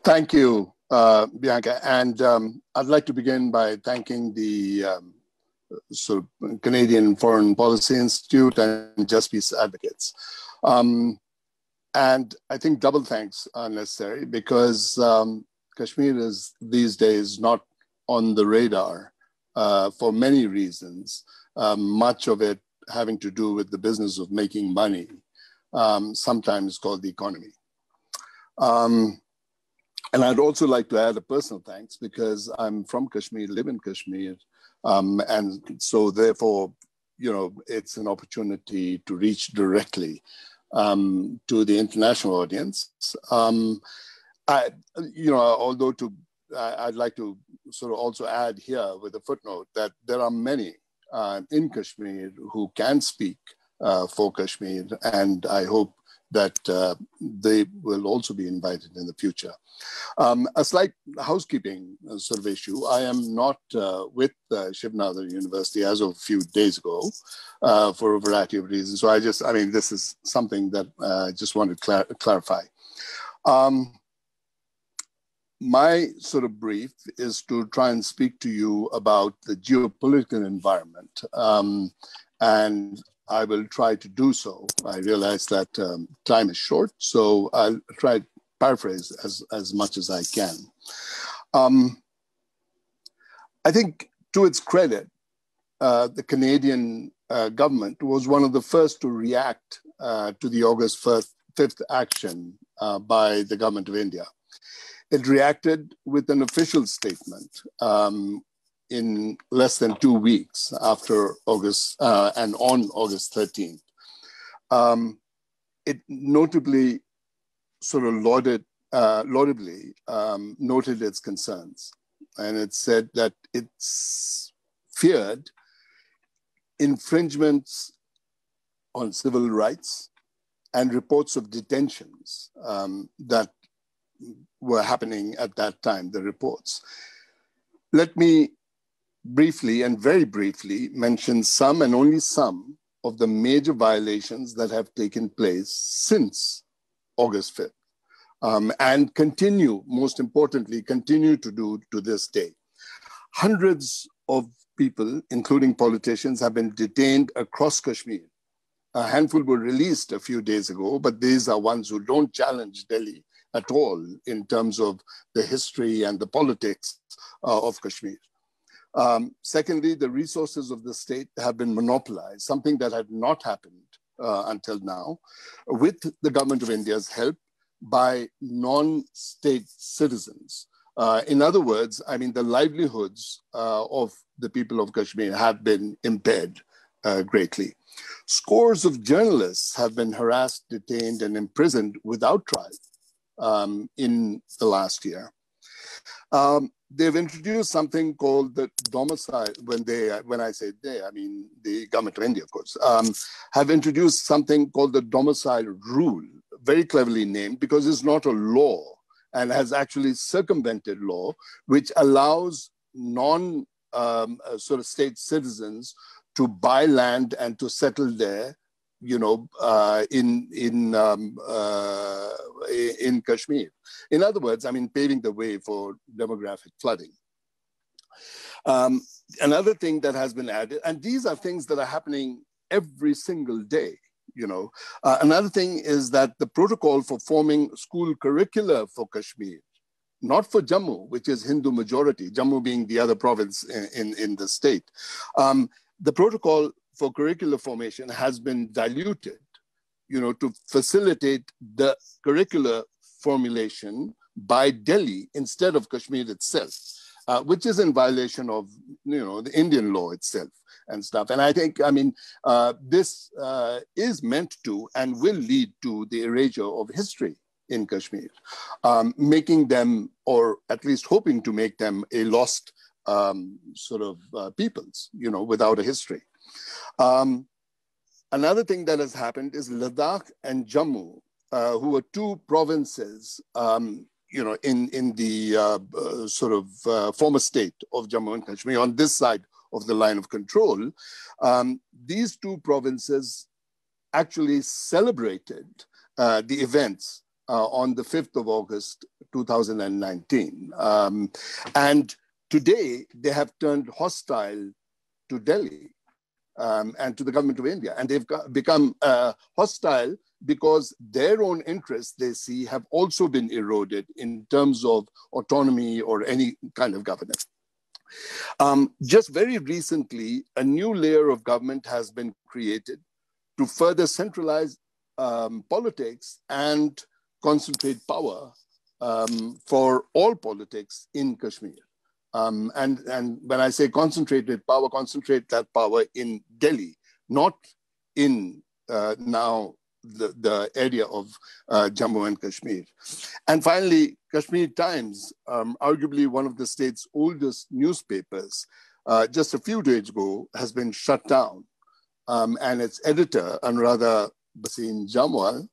Thank you, Bianca. And I'd like to begin by thanking the Canadian Foreign Policy Institute and Just Peace Advocates. And I think double thanks are necessary because Kashmir is these days not on the radar for many reasons, much of it having to do with the business of making money, sometimes called the economy. And I'd also like to add a personal thanks because I'm from Kashmir, live in Kashmir, and so therefore, it's an opportunity to reach directly to the international audience. I'd like to sort of also add here with a footnote that there are many in Kashmir who can speak for Kashmir, and I hope that they will also be invited in the future. A slight housekeeping sort of issue. I am not with Shiv Nadar University as of a few days ago for a variety of reasons. So this is something that I just want to clarify. My sort of brief is to try and speak to you about the geopolitical environment. And I will try to do so. I realize that time is short, so I'll try to paraphrase as much as I can. I think to its credit, the Canadian government was one of the first to react to the August 5th action by the government of India. It reacted with an official statement in less than 2 weeks after August and on August 13th. It notably sort of laudably noted its concerns. And it said that it's feared infringements on civil rights and reports of detentions that were happening at that time, the reports. Let me briefly and very briefly mention some and only some of the major violations that have taken place since August 5th and continue, most importantly, continue to do to this day. Hundreds of people, including politicians, have been detained across Kashmir. A handful were released a few days ago, but these are ones who don't challenge Delhi at all in terms of the history and the politics of Kashmir. Secondly, the resources of the state have been monopolized, something that had not happened until now, with the government of India's help by non-state citizens. In other words, the livelihoods of the people of Kashmir have been impaired greatly. Scores of journalists have been harassed, detained, and imprisoned without trial in the last year. They've introduced something called the domicile, when I say they, I mean the government of India, of course, have introduced something called the domicile rule, very cleverly named because it's not a law and has actually circumvented law, which allows sort of state citizens to buy land and to settle there, in Kashmir. In other words, paving the way for demographic flooding. Another thing that has been added, and these are things that are happening every single day, another thing is that the protocol for forming school curricula for Kashmir, not for Jammu, which is Hindu majority, Jammu being the other province in the state. The protocol for curricular formation has been diluted, to facilitate the curricular formulation by Delhi instead of Kashmir itself, which is in violation of, the Indian law itself and stuff. And I think, this is meant to and will lead to the erasure of history in Kashmir, making them, or at least hoping to make them, a lost peoples, without a history. Another thing that has happened is Ladakh and Jammu, who were two provinces, in the former state of Jammu and Kashmir, on this side of the line of control. These two provinces actually celebrated the events on the 5th of August, 2019. And today, they have turned hostile to Delhi and to the government of India. And they've become hostile because their own interests, they see, have also been eroded in terms of autonomy or any kind of governance. Just very recently, a new layer of government has been created to further centralize politics and concentrate power for all politics in Kashmir. And when I say concentrate that power in Delhi, not in now the area of Jammu and Kashmir. And finally, Kashmir Times, arguably one of the state's oldest newspapers, just a few days ago has been shut down. And its editor, Anuradha Bhasin Jamwal,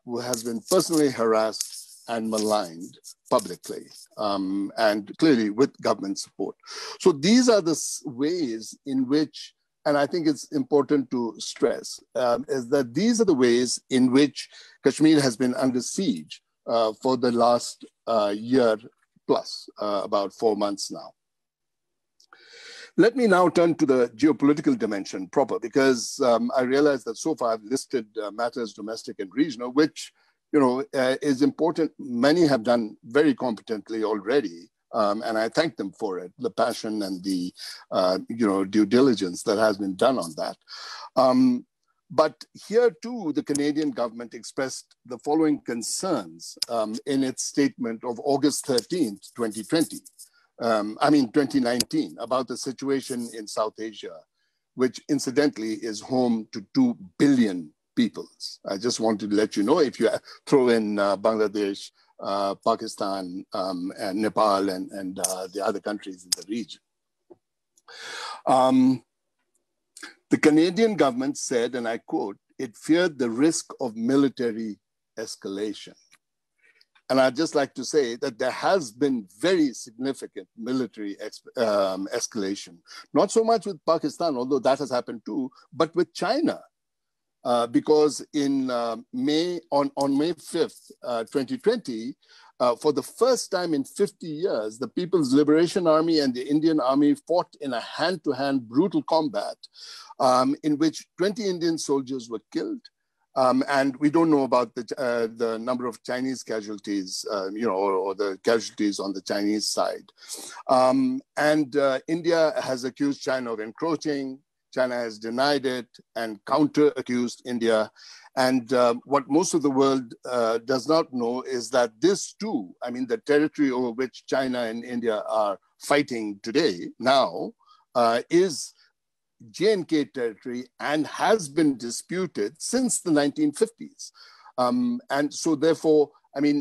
who has been personally harassed and maligned publicly, and clearly with government support. So these are the ways in which, and I think it's important to stress, is that these are the ways in which Kashmir has been under siege for the last year plus, about 4 months now. Let me now turn to the geopolitical dimension proper, because I realize that so far I've listed matters domestic and regional, which is important. Many have done very competently already, and I thank them for it, the passion and the due diligence that has been done on that. But here too, the Canadian government expressed the following concerns in its statement of August 13th, 2019, about the situation in South Asia, which incidentally is home to 2 billion peoples. I just wanted to let you know, if you throw in Bangladesh, Pakistan, and Nepal, and the other countries in the region. The Canadian government said, and I quote, it feared the risk of military escalation. And I'd just like to say that there has been very significant military escalation, not so much with Pakistan, although that has happened too, but with China. Because in May 5th, 2020, for the first time in 50 years, the People's Liberation Army and the Indian Army fought in a hand-to-hand brutal combat in which 20 Indian soldiers were killed. And we don't know about the number of Chinese casualties, or the casualties on the Chinese side. India has accused China of encroaching. China has denied it and counter-accused India. And what most of the world does not know is that this too, the territory over which China and India are fighting today now is J&K territory and has been disputed since the 1950s. And so therefore,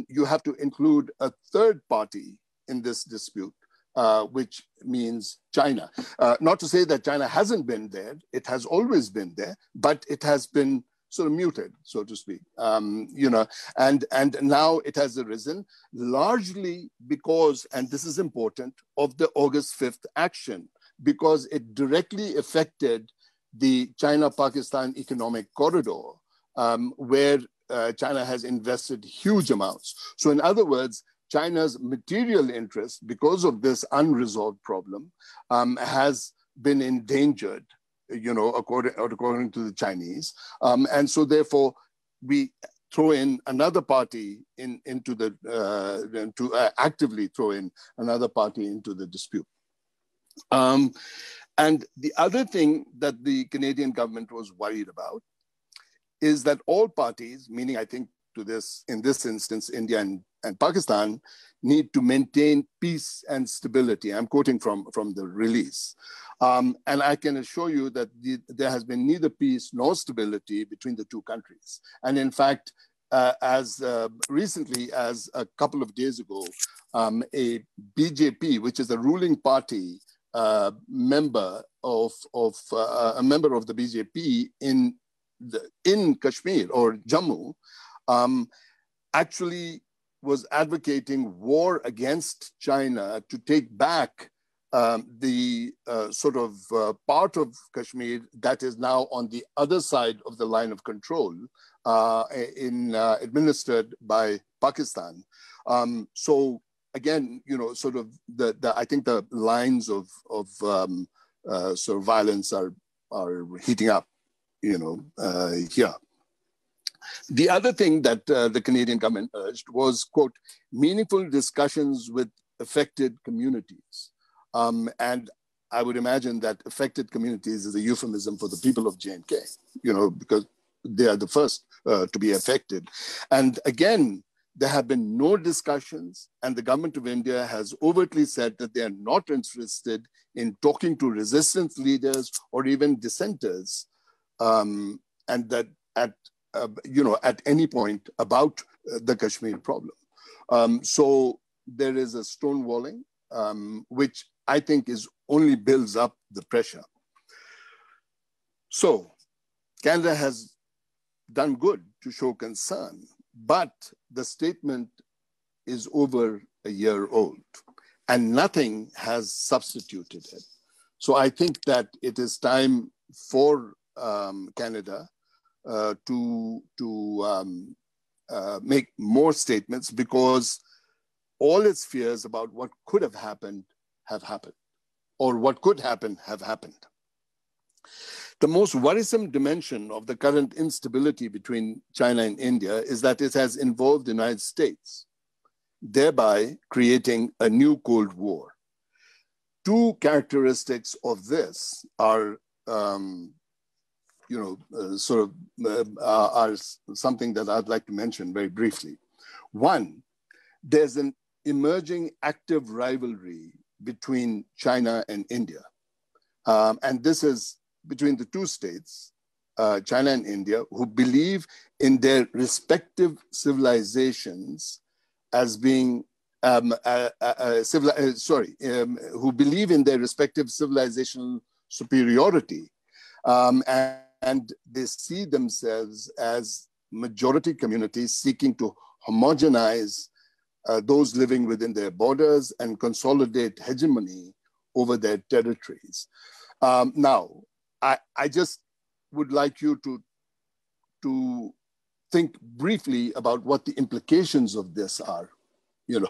you have to include a third party in this dispute, which means China. Not to say that China hasn't been there, it has always been there, but it has been sort of muted, so to speak, and now it has arisen largely because, and this is important, of the August 5th action, because it directly affected the China-Pakistan economic corridor, where China has invested huge amounts. So in other words, China's material interest, because of this unresolved problem, has been endangered, according to the Chinese. And so therefore, we throw in another party actively throw in another party into the dispute. And the other thing that the Canadian government was worried about is that all parties, meaning I think in this instance, India and Pakistan need to maintain peace and stability. I'm quoting from the release. And I can assure you that there has been neither peace nor stability between the two countries. And in fact, as recently as a couple of days ago, a BJP, which is a ruling party member of a member of the BJP in Kashmir or Jammu, actually was advocating war against China to take back the sort of part of Kashmir that is now on the other side of the line of control, administered by Pakistan. So again, you know, sort of I think the lines of sort of violence are heating up, you know, here. The other thing that the Canadian government urged was, quote, meaningful discussions with affected communities. And I would imagine that affected communities is a euphemism for the people of J&K, you know, because they are the first to be affected. And again, there have been no discussions, and the government of India has overtly said that they are not interested in talking to resistance leaders or even dissenters, and that you know, at any point about the Kashmir problem. So there is a stonewalling, which I think only builds up the pressure. So Canada has done good to show concern, but the statement is over a year old and nothing has substituted it. So I think that it is time for Canada to make more statements, because all its fears about what could have happened, or what could happen have happened. The most worrisome dimension of the current instability between China and India is that it has involved the United States, thereby creating a new Cold War. Two characteristics of this are are something that I'd like to mention very briefly. One, there's an emerging active rivalry between China and India. And this is between the two states, China and India, who believe in their respective civilizations as being, who believe in their respective civilizational superiority. And they see themselves as majority communities seeking to homogenize those living within their borders and consolidate hegemony over their territories. Now, I just would like you to think briefly about what the implications of this are, you know.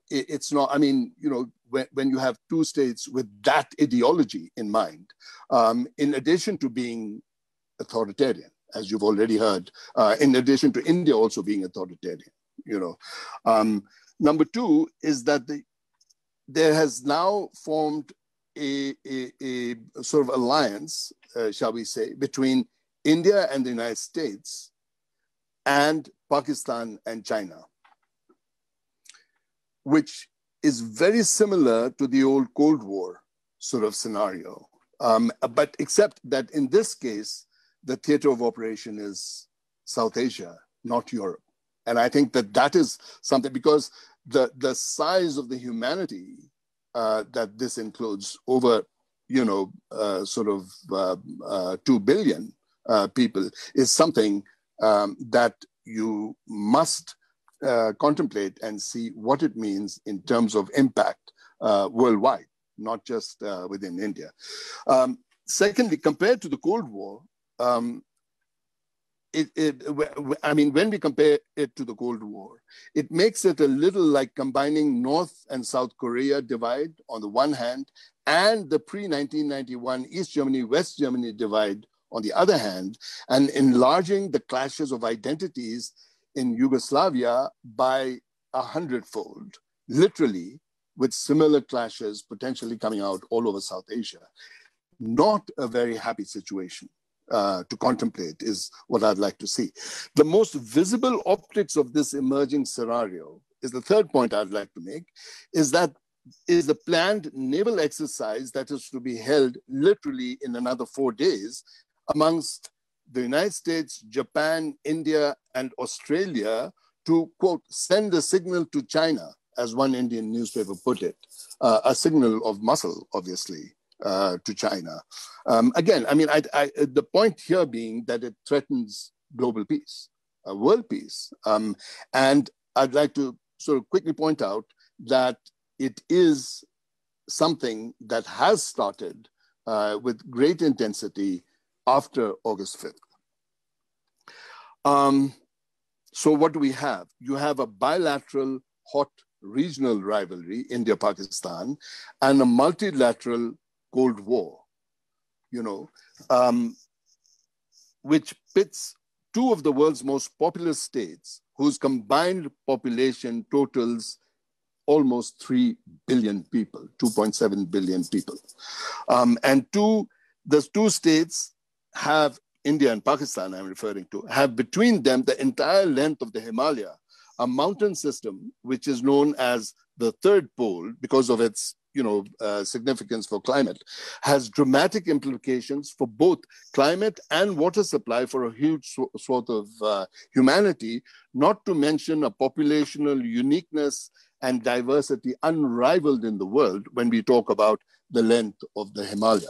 It's not, I mean, you know, when you have two states with that ideology in mind, in addition to being authoritarian, as you've already heard, in addition to India also being authoritarian, you know. Number two is that there has now formed a sort of alliance, shall we say, between India and the United States and Pakistan and China, which is very similar to the old Cold War sort of scenario. But except that in this case, the theater of operation is South Asia, not Europe. And I think that that is something, because the size of the humanity that this includes, over, you know, 2 billion people, is something that you must contemplate and see what it means in terms of impact worldwide, not just within India. Secondly, compared to the Cold War, I mean, when we compare it to the Cold War, it makes it a little like combining North and South Korea divide on the one hand, and the pre-1991 East Germany, West Germany divide on the other hand, and enlarging the clashes of identities in Yugoslavia by 100-fold, literally, with similar clashes potentially coming out all over South Asia. Not a very happy situation to contemplate is what I'd like to see. The most visible optics of this emerging scenario is the third point I'd like to make, is the planned naval exercise that is to be held literally in another 4 days amongst the United States, Japan, India, and Australia to, quote, send a signal to China, as one Indian newspaper put it, a signal of muscle, obviously, to China. Again, I mean, the point here being that it threatens global peace, world peace. And I'd like to sort of quickly point out that it is something that has started with great intensity after August 5th. So what do we have? You have a bilateral hot regional rivalry, India-Pakistan, and a multilateral Cold War, you know, which pits two of the world's most populous states, whose combined population totals almost 3 billion people, 2.7 billion people. And the two states have, India and Pakistan I'm referring to, have between them the entire length of the Himalaya, a mountain system which is known as the third pole because of its significance for climate, has dramatic implications for both climate and water supply for a huge swath of humanity, not to mention a populational uniqueness and diversity unrivaled in the world when we talk about the length of the Himalaya.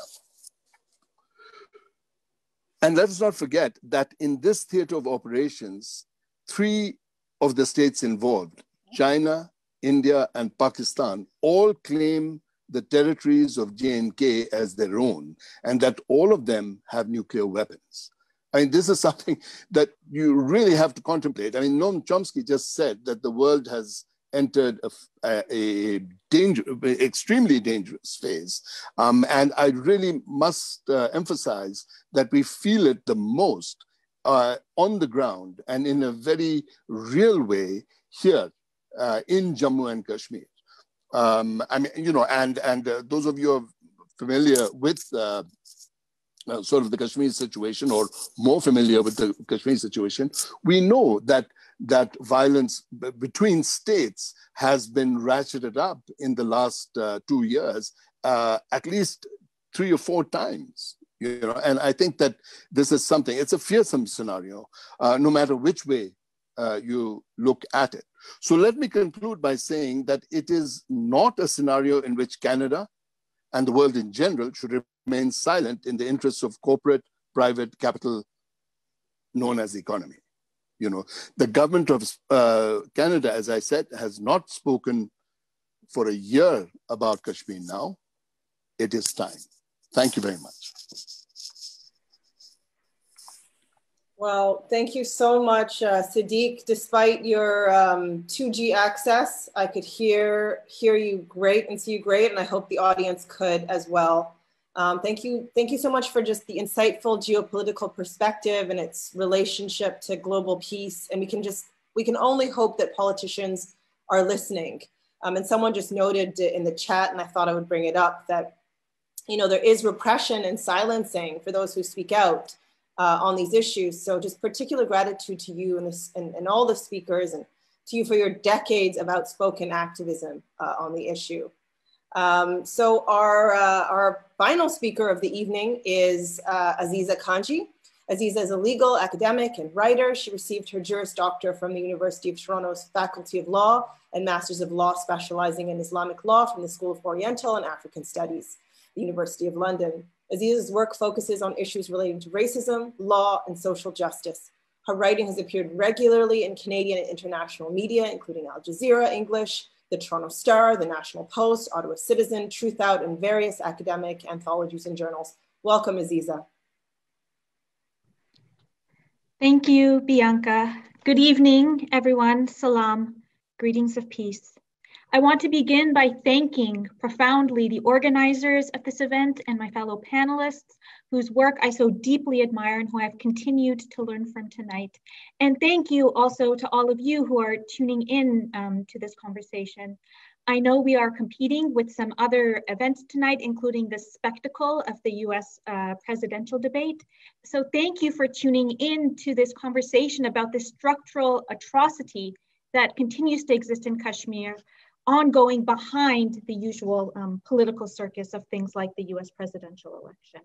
And let us not forget that in this theater of operations, 3 of the states involved, China, India, and Pakistan, all claim the territories of J&K as their own, and that all of them have nuclear weapons. I mean, this is something that you really have to contemplate. I mean, Noam Chomsky just said that the world has entered extremely dangerous phase. And I really must emphasize that we feel it the most on the ground and in a very real way here in Jammu and Kashmir. I mean, and those of you who are familiar with sort of the Kashmir situation, or more familiar with the Kashmir situation, we know that violence between states has been ratcheted up in the last 2 years, at least 3 or 4 times. And I think that this is something, it's a fearsome scenario, no matter which way you look at it. So let me conclude by saying that it is not a scenario in which Canada and the world in general should remain silent in the interests of corporate private capital known as economy. The government of Canada, as I said, has not spoken for a year about Kashmir now. It is time. Thank you very much. Well, thank you so much, Sadiq. Despite your 2G access, I could hear you great and see you great, and I hope the audience could as well. Thank you so much for just the insightful geopolitical perspective and its relationship to global peace. And we can only hope that politicians are listening. And someone just noted in the chat, and I thought I would bring it up, that there is repression and silencing for those who speak out on these issues. So just particular gratitude to you and all the speakers, and to you for your decades of outspoken activism on the issue. So our final speaker of the evening is Aziza Kanji. Aziza is a legal academic and writer. She received her Juris Doctor from the University of Toronto's Faculty of Law and Masters of Law specializing in Islamic law from the School of Oriental and African Studies, the University of London. Aziza's work focuses on issues relating to racism, law, and social justice. Her writing has appeared regularly in Canadian and international media, including Al Jazeera English, the Toronto Star, the National Post, Ottawa Citizen, Truth Out, and various academic anthologies and journals. Welcome, Aziza. Thank you, Bianca. Good evening, everyone. Salam. Greetings of peace. I want to begin by thanking profoundly the organizers of this event and my fellow panelists, whose work I so deeply admire and who I've continued to learn from tonight. And thank you also to all of you who are tuning in to this conversation. I know we are competing with some other events tonight, including the spectacle of the US presidential debate. So thank you for tuning in to this conversation about this structural atrocity that continues to exist in Kashmir, ongoing behind the usual political circus of things like the US presidential election.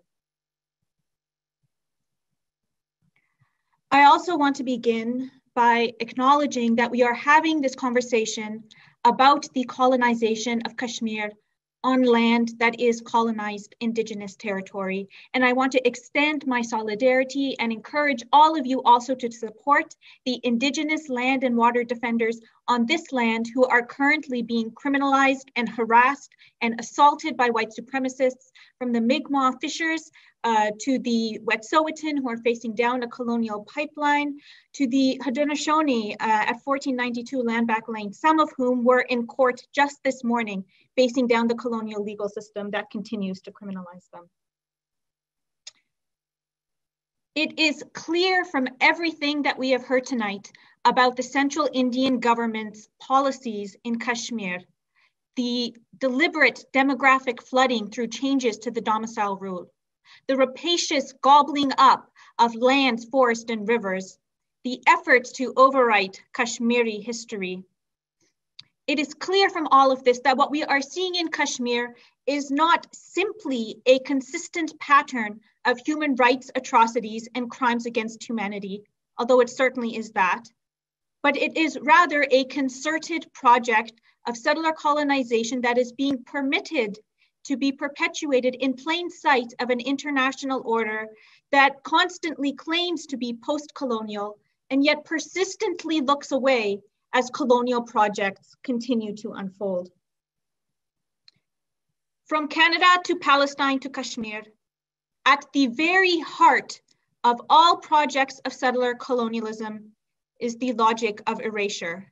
I also want to begin by acknowledging that we are having this conversation about the colonization of Kashmir on land that is colonized indigenous territory. And I want to extend my solidarity and encourage all of you also to support the indigenous land and water defenders on this land who are currently being criminalized and harassed and assaulted by white supremacists, from the Mi'kmaq fishers to the Wet'suwet'en who are facing down a colonial pipeline, to the Haudenosaunee at 1492 Landback Lane, some of whom were in court just this morning, facing down the colonial legal system that continues to criminalize them. It is clear from everything that we have heard tonight about the Central Indian government's policies in Kashmir, the deliberate demographic flooding through changes to the domicile rule, the rapacious gobbling up of lands, forests, and rivers, the efforts to overwrite Kashmiri history. It is clear from all of this that what we are seeing in Kashmir is not simply a consistent pattern of human rights atrocities and crimes against humanity, although it certainly is that, but it is rather a concerted project of settler colonization that is being permitted to be perpetuated in plain sight of an international order that constantly claims to be post-colonial and yet persistently looks away as colonial projects continue to unfold. From Canada to Palestine to Kashmir, at the very heart of all projects of settler colonialism is the logic of erasure,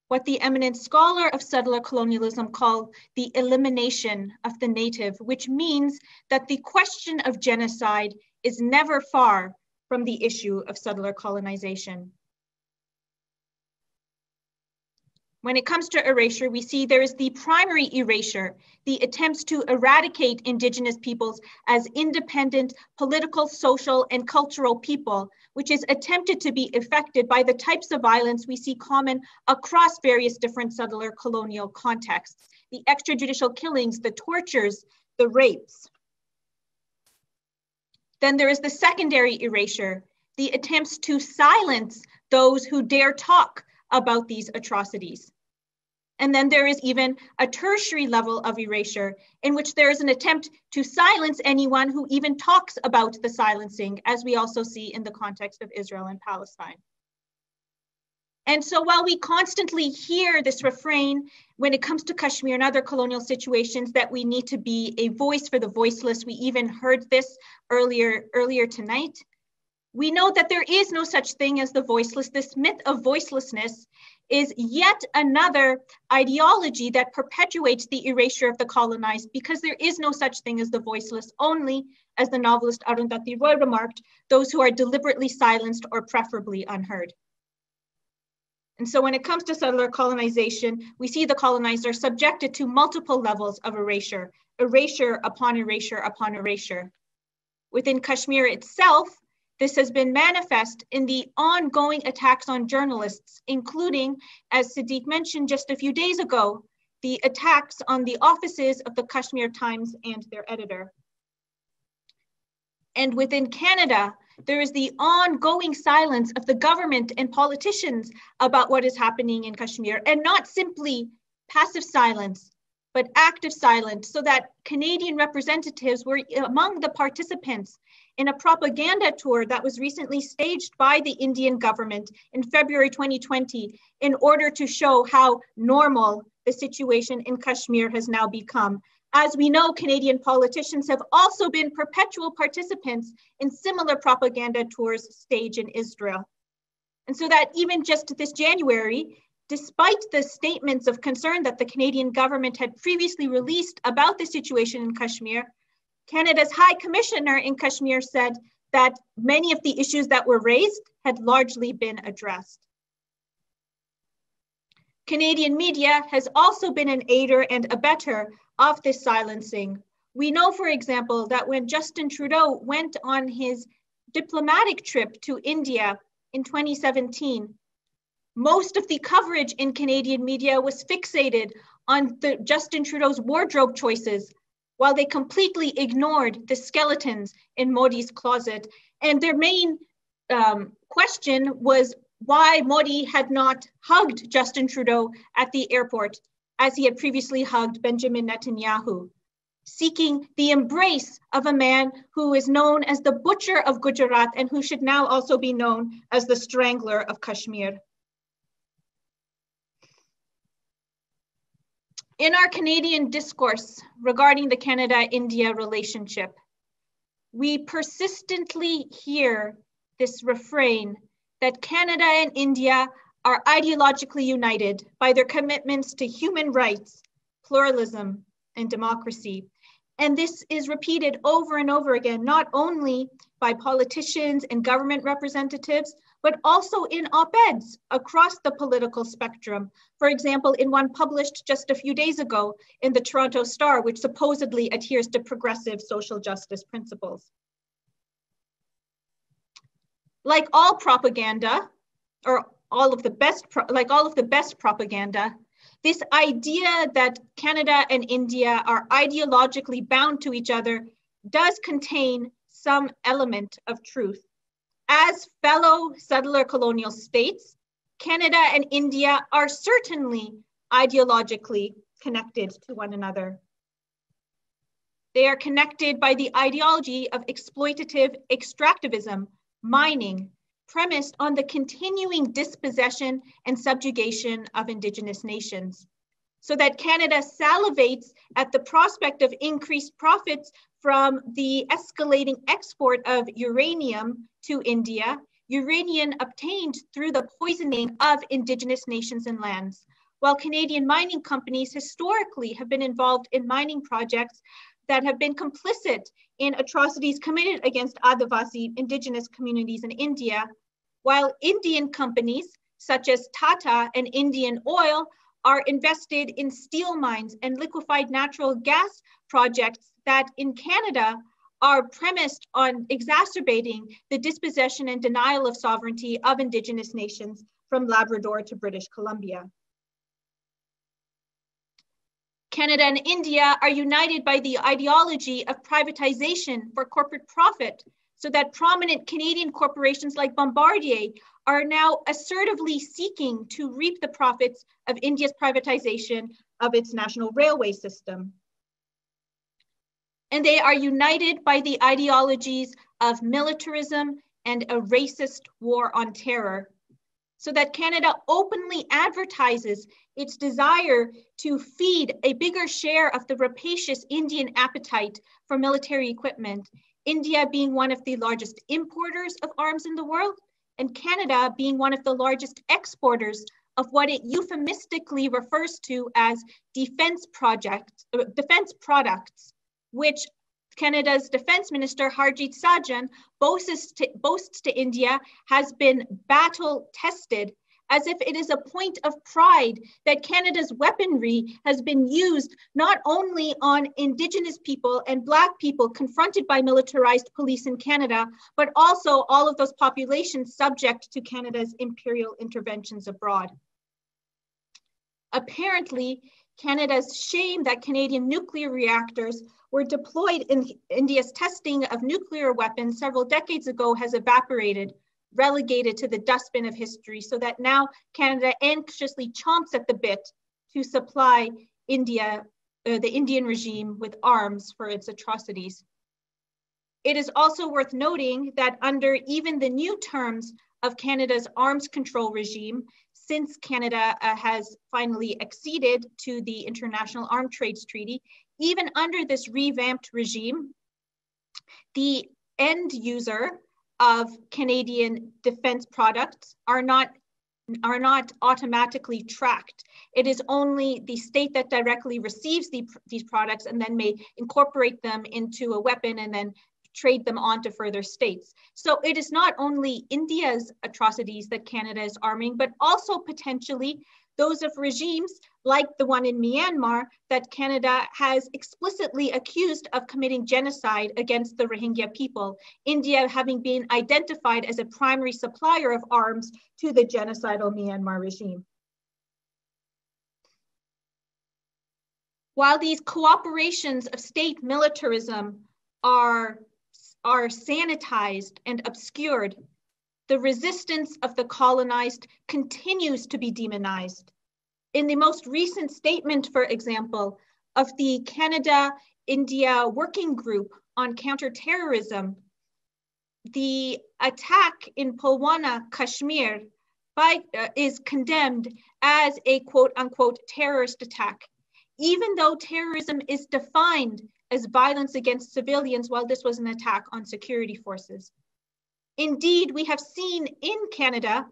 what the eminent scholar of settler colonialism called the elimination of the native, which means that the question of genocide is never far from the issue of settler colonization. When it comes to erasure, we see there is the primary erasure, the attempts to eradicate indigenous peoples as independent political, social, and cultural people, which is attempted to be effected by the types of violence we see common across various different settler colonial contexts, the extrajudicial killings, the tortures, the rapes. Then there is the secondary erasure, the attempts to silence those who dare talk about these atrocities. And then there is even a tertiary level of erasure in which there is an attempt to silence anyone who even talks about the silencing, as we also see in the context of Israel and Palestine. And so while we constantly hear this refrain when it comes to Kashmir and other colonial situations that we need to be a voice for the voiceless, we even heard this earlier tonight, we know that there is no such thing as the voiceless. This myth of voicelessness is yet another ideology that perpetuates the erasure of the colonized, because there is no such thing as the voiceless, only, as the novelist Arundhati Roy remarked, those who are deliberately silenced or preferably unheard. And so when it comes to settler colonization, we see the colonized are subjected to multiple levels of erasure, erasure upon erasure upon erasure. Within Kashmir itself, this has been manifest in the ongoing attacks on journalists, including, as Sadiq mentioned just a few days ago, the attacks on the offices of the Kashmir Times and their editor. And within Canada, there is the ongoing silence of the government and politicians about what is happening in Kashmir, and not simply passive silence, but active silence, so that Canadian representatives were among the participants in a propaganda tour that was recently staged by the Indian government in February 2020 in order to show how normal the situation in Kashmir has now become. As we know, Canadian politicians have also been perpetual participants in similar propaganda tours staged in Israel. And so that even just this January, despite the statements of concern that the Canadian government had previously released about the situation in Kashmir, Canada's High Commissioner in Kashmir said that many of the issues that were raised had largely been addressed. Canadian media has also been an aider and abettor of this silencing. We know, for example, that when Justin Trudeau went on his diplomatic trip to India in 2017, most of the coverage in Canadian media was fixated on Justin Trudeau's wardrobe choices, while they completely ignored the skeletons in Modi's closet. And their main question was why Modi had not hugged Justin Trudeau at the airport, as he had previously hugged Benjamin Netanyahu, seeking the embrace of a man who is known as the butcher of Gujarat and who should now also be known as the strangler of Kashmir. In our Canadian discourse regarding the Canada-India relationship, we persistently hear this refrain that Canada and India are ideologically united by their commitments to human rights, pluralism, and democracy. And this is repeated over and over again, not only by politicians and government representatives, but also in op-eds across the political spectrum. For example, in one published just a few days ago in the Toronto Star, which supposedly adheres to progressive social justice principles. Like all propaganda, or all of the best propaganda, this idea that Canada and India are ideologically bound to each other does contain some element of truth. As fellow settler colonial states, Canada and India are certainly ideologically connected to one another. They are connected by the ideology of exploitative extractivism, mining, premised on the continuing dispossession and subjugation of Indigenous nations, so that Canada salivates at the prospect of increased profits from the escalating export of uranium to India, uranium obtained through the poisoning of Indigenous nations and lands, while Canadian mining companies historically have been involved in mining projects that have been complicit in atrocities committed against Adivasi Indigenous communities in India, while Indian companies such as Tata and Indian Oil are invested in steel mines and liquefied natural gas projects that in Canada are premised on exacerbating the dispossession and denial of sovereignty of Indigenous nations from Labrador to British Columbia. Canada and India are united by the ideology of privatization for corporate profit, so that prominent Canadian corporations like Bombardier are now assertively seeking to reap the profits of India's privatization of its national railway system. And they are united by the ideologies of militarism and a racist war on terror, so that Canada openly advertises its desire to feed a bigger share of the rapacious Indian appetite for military equipment, India being one of the largest importers of arms in the world, and Canada being one of the largest exporters of what it euphemistically refers to as defense products, which Canada's Defense Minister Harjit Sajjan boasts to India has been battle tested, as if it is a point of pride that Canada's weaponry has been used not only on Indigenous people and Black people confronted by militarized police in Canada, but also all of those populations subject to Canada's imperial interventions abroad. Apparently, Canada's shame that Canadian nuclear reactors were deployed in India's testing of nuclear weapons several decades ago has evaporated, relegated to the dustbin of history, so that now Canada anxiously chomps at the bit to supply India, the Indian regime with arms for its atrocities. It is also worth noting that under even the new terms of Canada's arms control regime, since Canada has finally acceded to the International Arms Trades Treaty, even under this revamped regime, the end user of Canadian defense products are not automatically tracked. It is only the state that directly receives these products and then may incorporate them into a weapon and then trade them on to further states. So it is not only India's atrocities that Canada is arming, but also potentially those of regimes like the one in Myanmar that Canada has explicitly accused of committing genocide against the Rohingya people, India having been identified as a primary supplier of arms to the genocidal Myanmar regime. While these cooperations of state militarism are sanitized and obscured, the resistance of the colonized continues to be demonized. In the most recent statement, for example, of the Canada-India Working Group on Counterterrorism, the attack in Pulwama, Kashmir, is condemned as a quote-unquote terrorist attack, even though terrorism is defined as violence against civilians, while this was an attack on security forces. Indeed, we have seen in Canada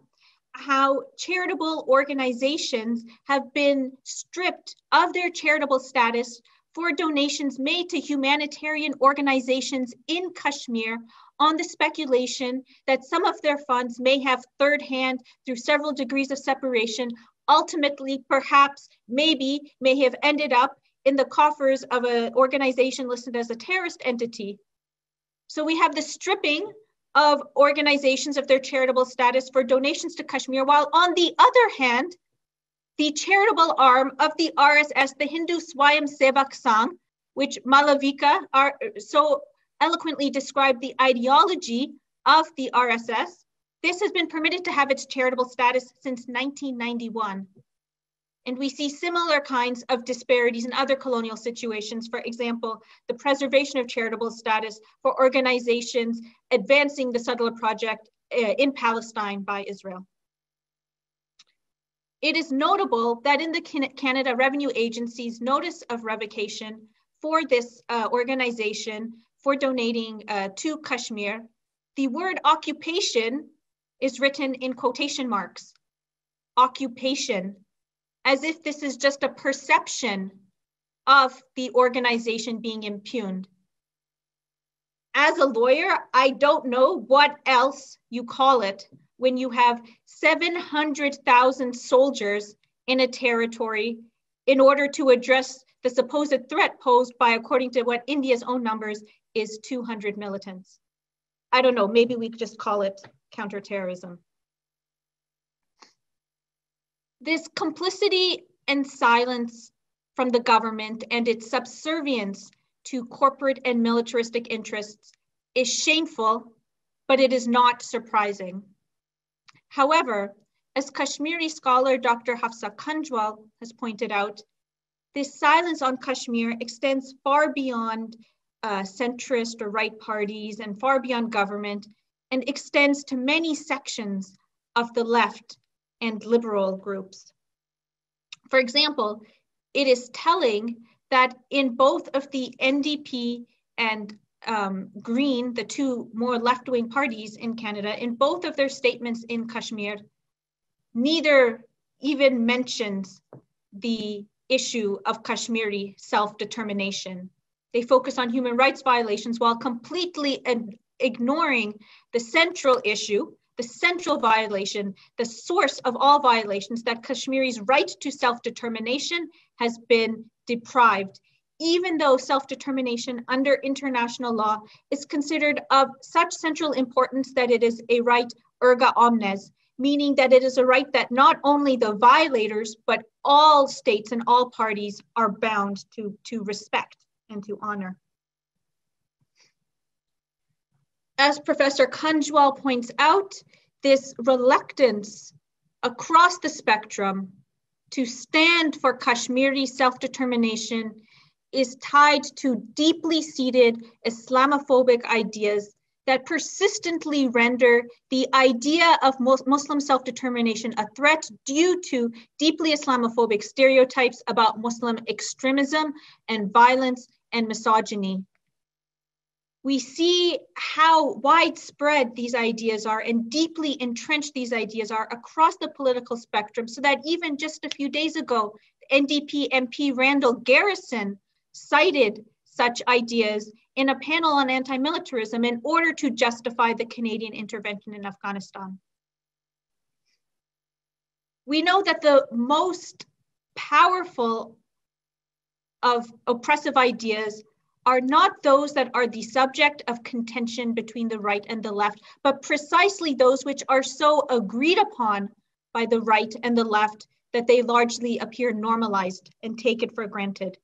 how charitable organizations have been stripped of their charitable status for donations made to humanitarian organizations in Kashmir on the speculation that some of their funds may have third hand through several degrees of separation, ultimately, perhaps, maybe, may have ended up in the coffers of an organization listed as a terrorist entity. So we have the stripping of organizations of their charitable status for donations to Kashmir, while on the other hand, the charitable arm of the RSS, the Hindu Swayam Sevak Sangh, which Malavika so eloquently described the ideology of the RSS, this has been permitted to have its charitable status since 1991. And we see similar kinds of disparities in other colonial situations. For example, the preservation of charitable status for organizations advancing the settler project in Palestine by Israel. It is notable that in the Canada Revenue Agency's notice of revocation for this organization for donating to Kashmir, the word occupation is written in quotation marks. Occupation, as if this is just a perception of the organization being impugned. As a lawyer, I don't know what else you call it when you have 700,000 soldiers in a territory in order to address the supposed threat posed by, according to what India's own numbers, is 200 militants. I don't know, maybe we could just call it counterterrorism. This complicity and silence from the government and its subservience to corporate and militaristic interests is shameful, but it is not surprising. However, as Kashmiri scholar Dr. Hafsa Kanjwal has pointed out, this silence on Kashmir extends far beyond centrist or right parties and far beyond government, and extends to many sections of the left and liberal groups. For example, it is telling that in both of the NDP and Green, the two more left-wing parties in Canada, in both of their statements in Kashmir, neither even mentions the issue of Kashmiri self-determination. They focus on human rights violations while completely ignoring the central issue, the central violation, the source of all violations, that Kashmiri's right to self-determination has been deprived, even though self-determination under international law is considered of such central importance that it is a right erga omnes, meaning that it is a right that not only the violators, but all states and all parties are bound to respect and to honor. As Professor Kanjwal points out, this reluctance across the spectrum to stand for Kashmiri self-determination is tied to deeply seated Islamophobic ideas that persistently render the idea of Muslim self-determination a threat due to deeply Islamophobic stereotypes about Muslim extremism and violence and misogyny. We see how widespread these ideas are and deeply entrenched these ideas are across the political spectrum, so that even just a few days ago, NDP MP Randall Garrison cited such ideas in a panel on anti-militarism in order to justify the Canadian intervention in Afghanistan. We know that the most powerful of oppressive ideas are not those that are the subject of contention between the right and the left, but precisely those which are so agreed upon by the right and the left that they largely appear normalized and taken for granted.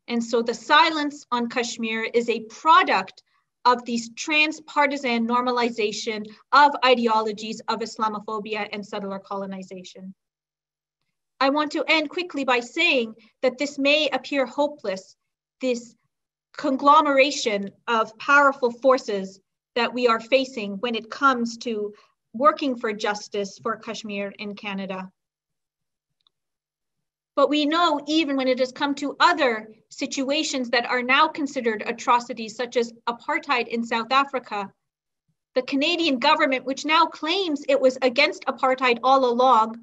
And so the silence on Kashmir is a product of these transpartisan normalization of ideologies of Islamophobia and settler colonization. I want to end quickly by saying that this may appear hopeless, this conglomeration of powerful forces that we are facing when it comes to working for justice for Kashmir in Canada. But we know even when it has come to other situations that are now considered atrocities, such as apartheid in South Africa, the Canadian government, which now claims it was against apartheid all along,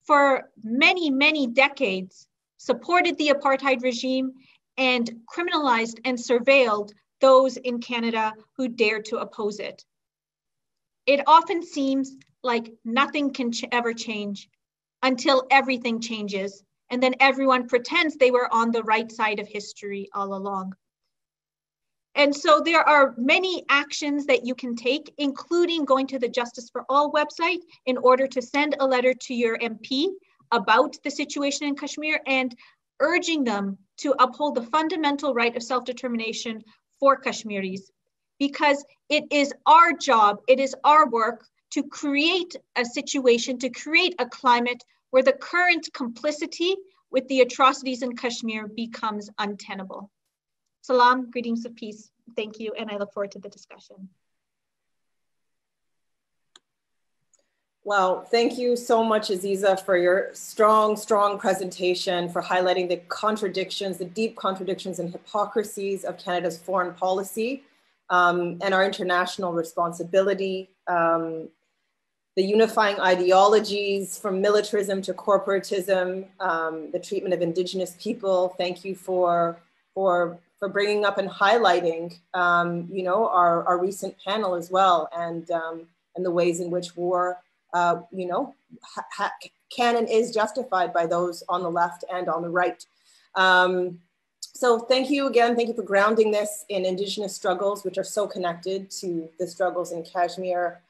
for many, many decades, supported the apartheid regime and criminalized and surveilled those in Canada who dared to oppose it. It often seems like nothing can ever change until everything changes. And then everyone pretends they were on the right side of history all along. And so there are many actions that you can take, including going to the Justice for All website in order to send a letter to your MP about the situation in Kashmir and urging them to uphold the fundamental right of self-determination for Kashmiris. Because it is our job, it is our work to create a situation, to create a climate where the current complicity with the atrocities in Kashmir becomes untenable. Salam, greetings of peace. Thank you, and I look forward to the discussion. Well, thank you so much, Aziza, for your strong presentation, for highlighting the contradictions, the deep contradictions and hypocrisies of Canada's foreign policy and our international responsibility. The unifying ideologies from militarism to corporatism, the treatment of Indigenous people. Thank you for bringing up and highlighting, you know, our recent panel as well, and the ways in which war, you know, can and is justified by those on the left and on the right. So thank you again. Thank you for grounding this in Indigenous struggles, which are so connected to the struggles in Kashmir.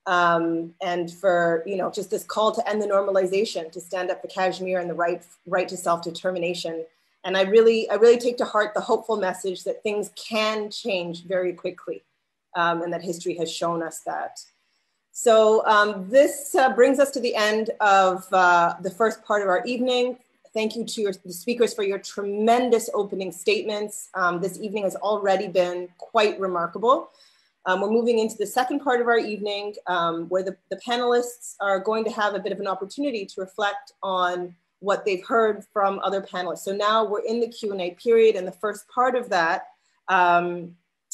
And for, you know, just this call to end the normalization, to stand up for Kashmir and the right to self-determination. And I really take to heart the hopeful message that things can change very quickly, and that history has shown us that. So this brings us to the end of the first part of our evening. Thank you to the speakers for your tremendous opening statements. This evening has already been quite remarkable. We're moving into the second part of our evening where the panelists are going to have a bit of an opportunity to reflect on what they've heard from other panelists. So now we're in the Q&A period, and the first part of that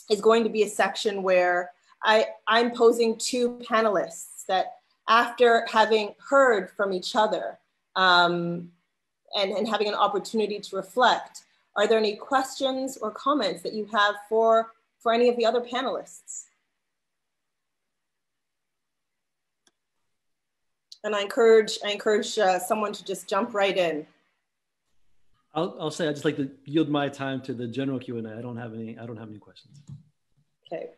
is going to be a section where I'm posing two panelists that, after having heard from each other and having an opportunity to reflect, are there any questions or comments that you have for any of the other panelists? And I encourage someone to just jump right in. I'll say I'd just like to yield my time to the general Q&A. I don't have any questions. Okay.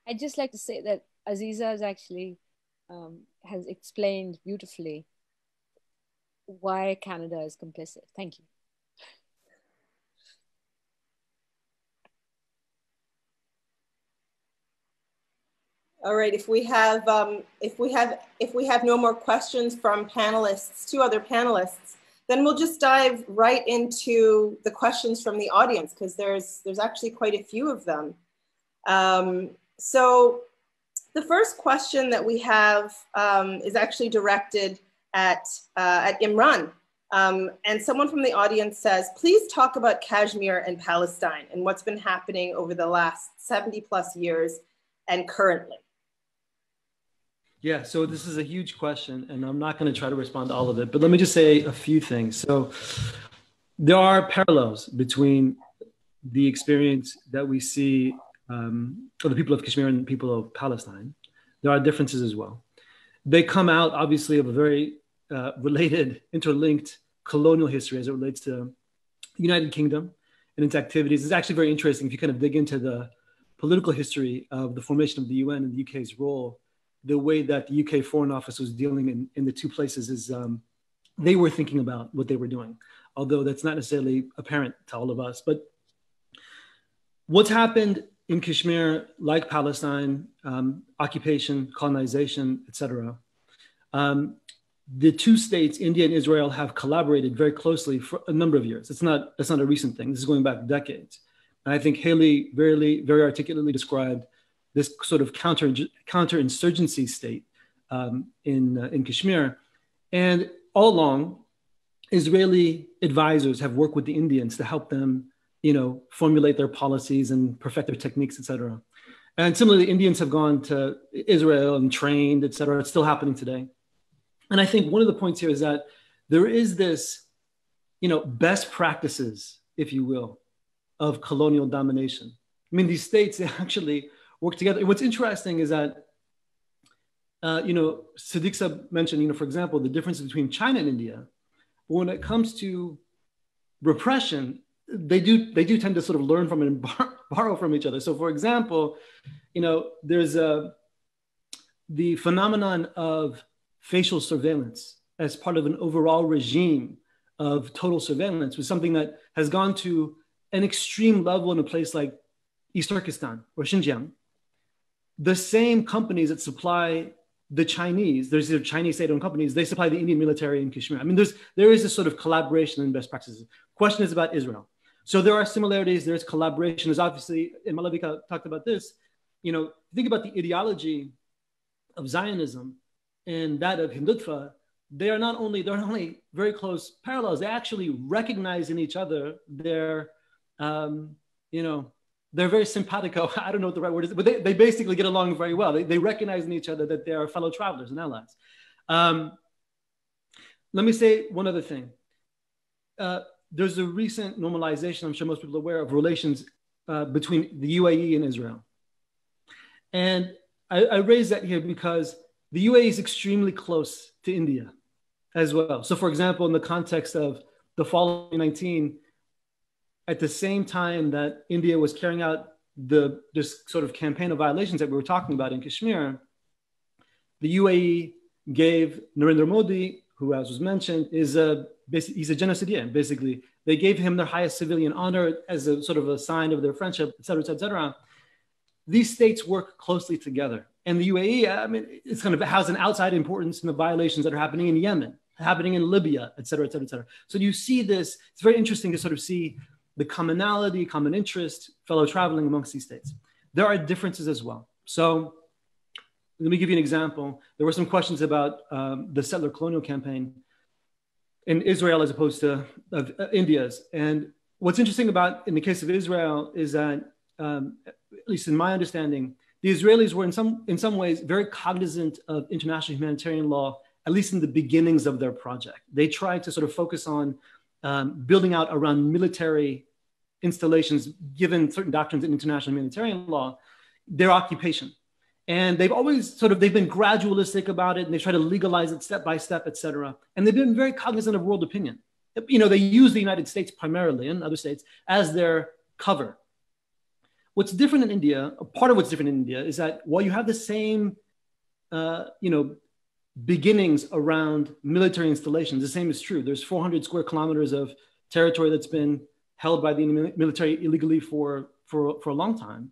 I'd just like to say that Aziza has actually has explained beautifully why Canada is complicit. Thank you. All right. If we have no more questions from panelists, two other panelists, then we'll just dive right into the questions from the audience, because there's actually quite a few of them. So the first question that we have is actually directed at Imran. And someone from the audience says, please talk about Kashmir and Palestine and what's been happening over the last 70+ years and currently. Yeah, so this is a huge question, and I'm not going to try to respond to all of it, but let me just say a few things. So there are parallels between the experience that we see or the people of Kashmir and the people of Palestine. There are differences as well. They come out, obviously, of a very related, interlinked colonial history as it relates to the United Kingdom and its activities. It's actually very interesting if you kind of dig into the political history of the formation of the UN and the UK's role. The way that the UK Foreign Office was dealing in the two places is they were thinking about what they were doing, although that's not necessarily apparent to all of us. But what's happened in Kashmir, like Palestine, occupation, colonization, etc. The two states, India and Israel, have collaborated very closely for a number of years. That's not a recent thing. This is going back decades. And I think Haley very articulately described this sort of counterinsurgency state in Kashmir. And all along, Israeli advisors have worked with the Indians to help them, formulate their policies and perfect their techniques, et cetera. And similarly, Indians have gone to Israel and trained, et cetera. It's still happening today. And I think one of the points here is that there is this, best practices, if you will, of colonial domination. I mean, these states actually work together. And what's interesting is that, Sadiq Sab mentioned, for example, the difference between China and India. But when it comes to repression, they do tend to sort of learn from and borrow from each other. So, for example, there's the phenomenon of facial surveillance as part of an overall regime of total surveillance was something that has gone to an extreme level in a place like East Turkestan or Xinjiang. The same companies that supply the Chinese, there's the Chinese state-owned companies, they supply the Indian military in Kashmir. I mean, there is this sort of collaboration and best practices. Question is about Israel. So there are similarities, there's collaboration. There's obviously, and Malavika talked about this, think about the ideology of Zionism and that of Hindutva. They're not only very close parallels, they actually recognize in each other their, they're very simpatico. I don't know what the right word is, but they basically get along very well. They recognize in each other that they are fellow travelers and allies. Let me say one other thing. There's a recent normalization, I'm sure most people are aware of, relations between the UAE and Israel. And I raise that here because the UAE is extremely close to India as well. So for example, in the context of the fall of 2019, at the same time that India was carrying out this sort of campaign of violations that we were talking about in Kashmir, the UAE gave Narendra Modi, who as was mentioned, he's a genocideer, basically. They gave him their highest civilian honor as a sort of a sign of their friendship, et cetera, et cetera, et cetera. These states work closely together. And the UAE, I mean, it's kind of has an outside importance in the violations that are happening in Yemen, happening in Libya, et cetera, et cetera, et cetera. So you see this, it's very interesting to sort of see the commonality, common interest, fellow traveling amongst these states. There are differences as well. So let me give you an example. There were some questions about the settler colonial campaign in Israel as opposed to India's. And what's interesting about, in the case of Israel, is that, at least in my understanding, the Israelis were in some ways very cognizant of international humanitarian law, at least in the beginnings of their project. They tried to sort of focus on building out around military installations, given certain doctrines in international humanitarian law, their occupation. And they've been gradualistic about it, and they try to legalize it step by step, et cetera. And they've been very cognizant of world opinion. They use the United States primarily and other states as their cover. What's different in India, part of what's different in India is that while you have the same, beginnings around military installations, the same is true. There's 400 square kilometers of territory that's been held by the military illegally for a long time.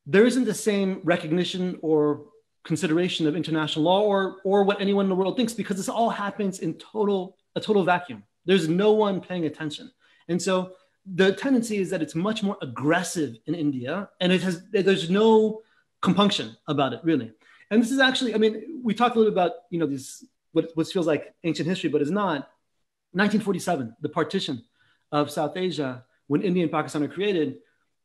There isn't the same recognition or consideration of international law or what anyone in the world thinks, because this all happens in a total vacuum. There's no one paying attention. And so the tendency is that it's much more aggressive in India, and there's no compunction about it, really. And this is actually, we talked a little bit about, this, what feels like ancient history, but it's not. 1947, the partition of South Asia, when India and Pakistan are created,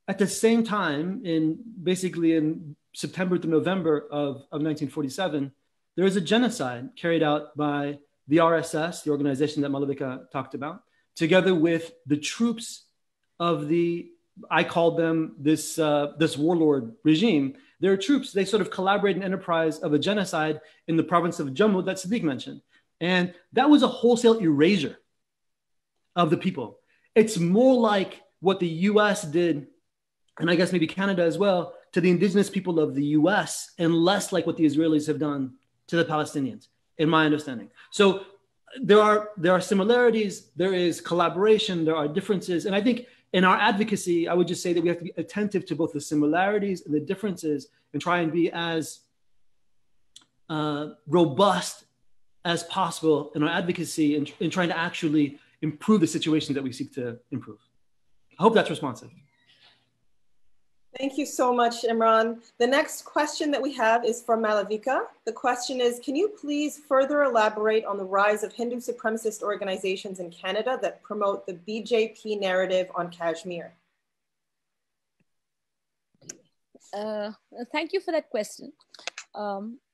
at the same time, in September to November of 1947, there is a genocide carried out by the RSS, the organization that Malavika talked about, together with the troops of the I called them this warlord regime. Their troops, they sort of collaborate in enterprise of a genocide in the province of Jammu that Sadiq mentioned. And that was a wholesale erasure of the people. It's more like what the US did, and I guess maybe Canada as well, to the indigenous people of the US, and less like what the Israelis have done to the Palestinians, in my understanding. So there are similarities, there is collaboration, there are differences. And I think in our advocacy, I would just say that we have to be attentive to both the similarities and the differences and try and be as robust as possible in our advocacy in trying to actually improve the situation that we seek to improve. I hope that's responsive. Thank you so much, Imran. The next question that we have is from Malavika. The question is, can you please further elaborate on the rise of Hindu supremacist organizations in Canada that promote the BJP narrative on Kashmir? Thank you for that question.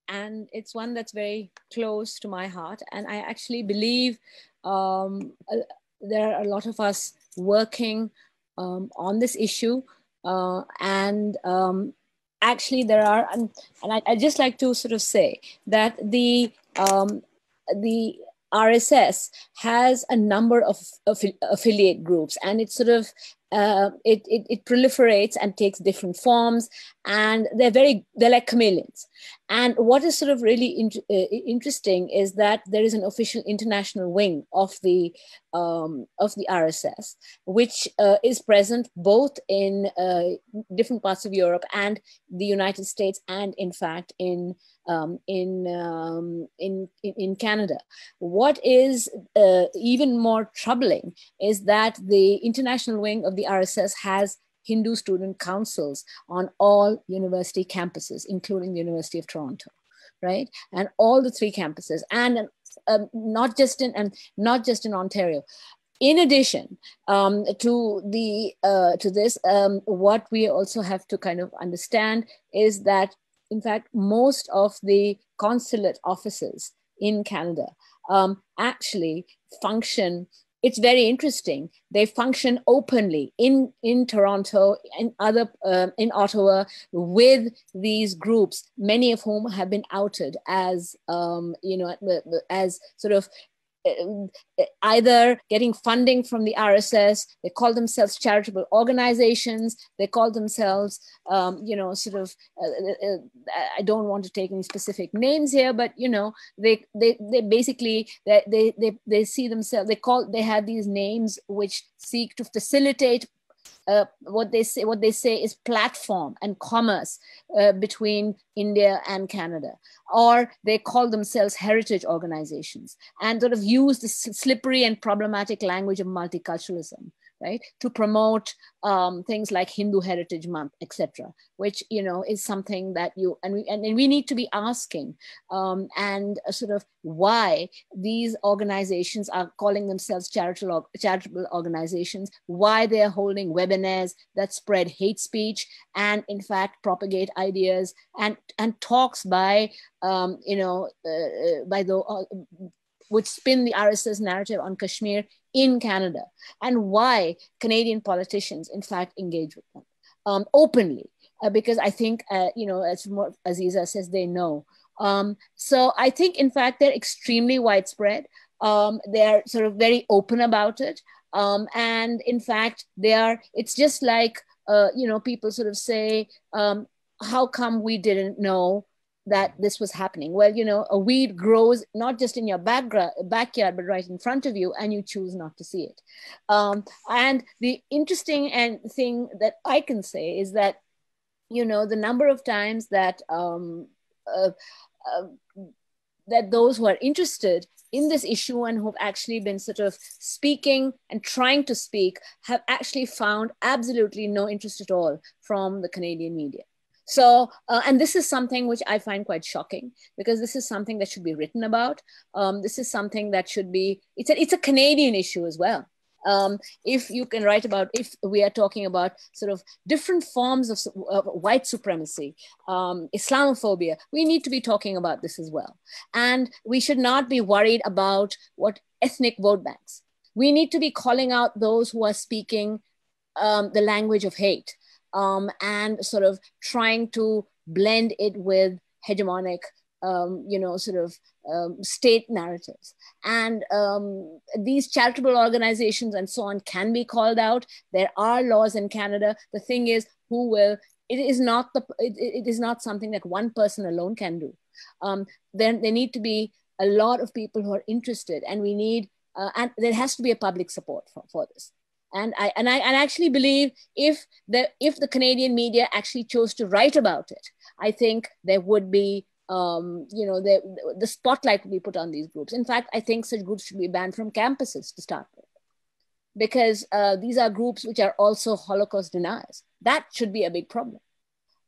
And it's one that's very close to my heart. And I actually believe there are a lot of us working on this issue. Actually there are, and I'd just like to sort of say that the RSS has a number of affiliate groups, and it sort of it proliferates and takes different forms, and they're like chameleons. And what is sort of really interesting is that there is an official international wing of the RSS, which is present both in different parts of Europe and the United States, and in fact in Canada. What is even more troubling is that the international wing of the RSS has Hindu student councils on all university campuses, including the University of Toronto, right? And all the 3 campuses, and not just in Ontario. In addition to this, what we also have to kind of understand is that, in fact, most of the consulate offices in Canada actually function. It's very interesting. They function openly in Toronto and in Ottawa with these groups, many of whom have been outed as as sort of either getting funding from the RSS. They call themselves charitable organizations. They call themselves, I don't want to take any specific names here, but they basically they see themselves. They have these names which seek to facilitate what they say is platform and commerce between India and Canada, or they call themselves heritage organizations and sort of use the slippery and problematic language of multiculturalism, right, to promote things like Hindu Heritage Month, etc., which is something that we need to be asking and sort of why these organizations are calling themselves charitable organizations, why they are holding webinars that spread hate speech and in fact propagate ideas and talks by which spin the RSS narrative on Kashmir in Canada, and why Canadian politicians, in fact, engage with them openly, because I think, as Aziza says, they know. So I think, in fact, they're extremely widespread. They're sort of very open about it. And in fact, it's just like, people sort of say, how come we didn't know that this was happening? Well, a weed grows not just in your backyard, but right in front of you, and you choose not to see it. And the interesting thing that I can say is that, the number of times that that those who are interested in this issue and who've actually been sort of speaking and trying to speak have actually found absolutely no interest at all from the Canadian media. So, and this is something which I find quite shocking, because this is something that should be written about. This is something that should be, it's a Canadian issue as well. If you can write about, if we are talking about sort of different forms of white supremacy, Islamophobia, we need to be talking about this as well. And we should not be worried about what ethnic vote banks. We need to be calling out those who are speaking the language of hate and sort of trying to blend it with hegemonic, state narratives. And these charitable organizations and so on can be called out. There are laws in Canada. The thing is, it is not something that one person alone can do. There need to be a lot of people who are interested, and we need, and there has to be a public support for this. And I actually believe if the Canadian media actually chose to write about it, I think there would be, the spotlight would be put on these groups. In fact, I think such groups should be banned from campuses to start with, because these are groups which are also Holocaust deniers. That should be a big problem.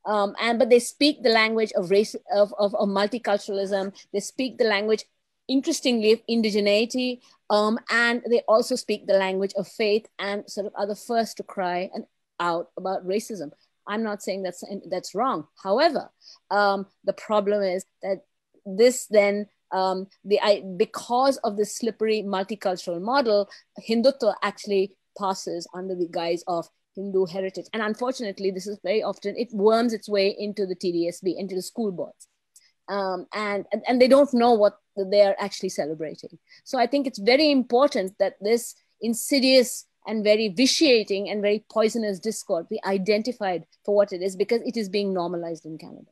But they speak the language of race, of multiculturalism. They speak the language, interestingly, of indigeneity, and they also speak the language of faith, and sort of are the first to cry out about racism. I'm not saying that's wrong. However, the problem is that this then, because of this slippery multicultural model, Hindutva actually passes under the guise of Hindu heritage. And unfortunately, this is very often, it worms its way into the TDSB, into the school boards. And they don't know what they are actually celebrating. So I think it's very important that this insidious and very vitiating and very poisonous discord be identified for what it is, because it is being normalized in Canada.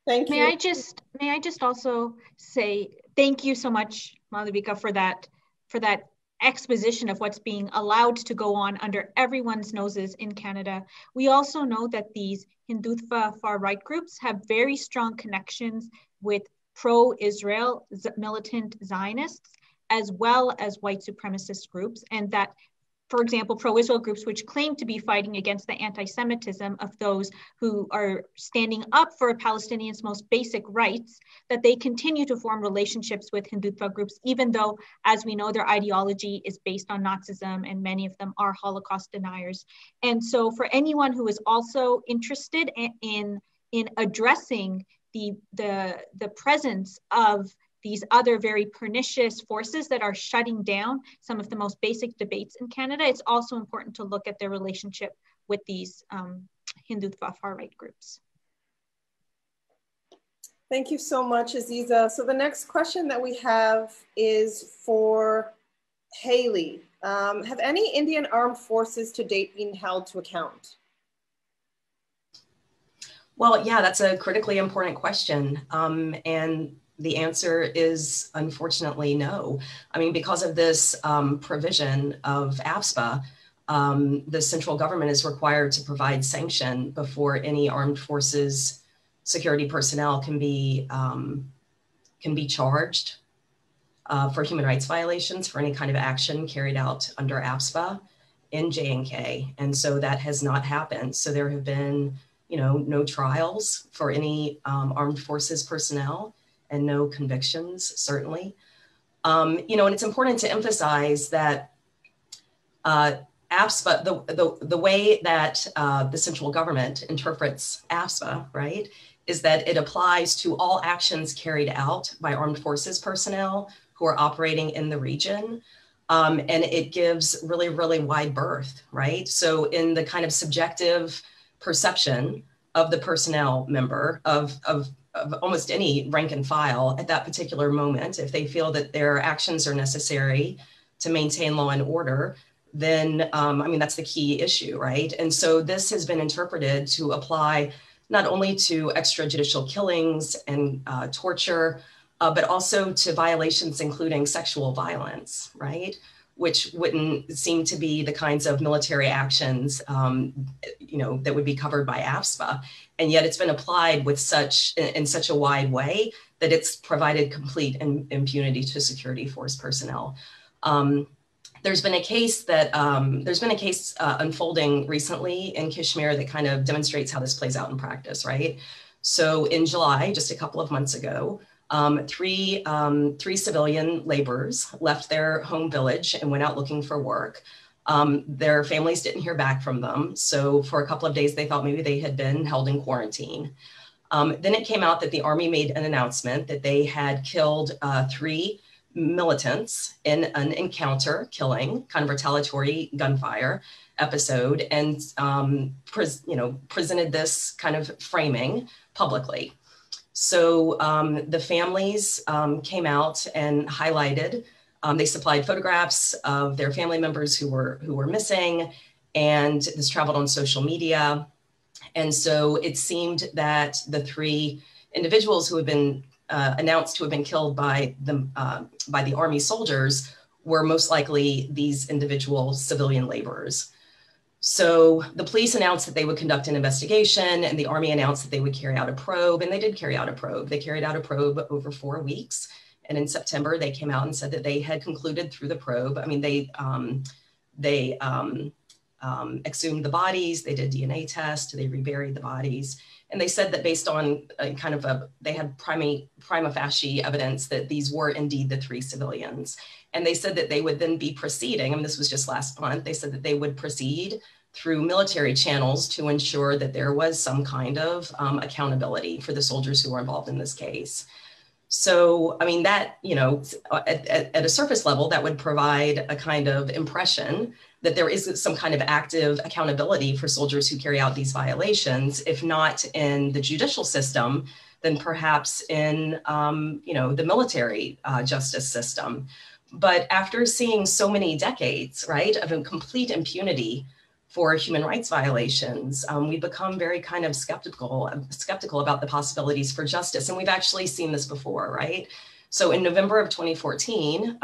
Thank you. May I just also say thank you so much, Malavika, for that exposition of what's being allowed to go on under everyone's noses in Canada. We also know that these Hindutva far-right groups have very strong connections with pro-Israel militant Zionists, as well as white supremacist groups, and that, for example, pro-Israel groups which claim to be fighting against the anti-Semitism of those who are standing up for Palestinians' most basic rights, that they continue to form relationships with Hindutva groups, even though, as we know, their ideology is based on Nazism, and many of them are Holocaust deniers. And so for anyone who is also interested in addressing the presence of these other very pernicious forces that are shutting down some of the most basic debates in Canada, it's also important to look at their relationship with these Hindutva far-right groups. Thank you so much, Aziza. So the next question that we have is for Haley. Have any Indian armed forces to date been held to account? Well, yeah, that's a critically important question. And the answer is unfortunately no. I mean, because of this provision of AFSPA, the central government is required to provide sanction before any armed forces security personnel can be charged for human rights violations for any kind of action carried out under AFSPA in J&K. And so that has not happened. So there have been, no trials for any armed forces personnel, and no convictions, certainly. And it's important to emphasize that AFSPA, the way that the central government interprets AFSPA, right, is that it applies to all actions carried out by armed forces personnel who are operating in the region. And it gives really, really wide berth, right? So in the kind of subjective perception of the personnel member of almost any rank and file at that particular moment, if they feel that their actions are necessary to maintain law and order, then, that's the key issue, right? And so this has been interpreted to apply not only to extrajudicial killings and torture, but also to violations including sexual violence, right? Which wouldn't seem to be the kinds of military actions, that would be covered by AFSPA. And yet it's been applied in such a wide way that it's provided complete impunity to security force personnel. There's been a case unfolding recently in Kashmir that kind of demonstrates how this plays out in practice, right? So in July, just a couple of months ago, three civilian laborers left their home village and went out looking for work. Their families didn't hear back from them. So for a couple of days, they thought maybe they had been held in quarantine. Then it came out that the Army made an announcement that they had killed 3 militants in an encounter killing, kind of retaliatory gunfire episode, and presented this kind of framing publicly. So the families came out and highlighted. They supplied photographs of their family members who were missing, and this traveled on social media. And so it seemed that the three individuals who had been announced to have been killed by the army soldiers were most likely these individual civilian laborers. So the police announced that they would conduct an investigation, and the army announced that they would carry out a probe, and they did carry out a probe. They carried out a probe over 4 weeks. And in September, they came out and said that they had concluded through the probe. I mean, they exhumed the bodies, they did DNA tests, they reburied the bodies. And they said that based on they had prima facie evidence that these were indeed the 3 civilians. And they said that they would then be proceeding, and this was just last month, they said that they would proceed through military channels to ensure that there was some kind of accountability for the soldiers who were involved in this case. So, I mean, that, at a surface level, that would provide a kind of impression that there is some kind of active accountability for soldiers who carry out these violations, if not in the judicial system, then perhaps in, the military justice system. But after seeing so many decades, right, of a complete impunity for human rights violations, we become very kind of skeptical about the possibilities for justice. And we've actually seen this before, right? So in November of 2014,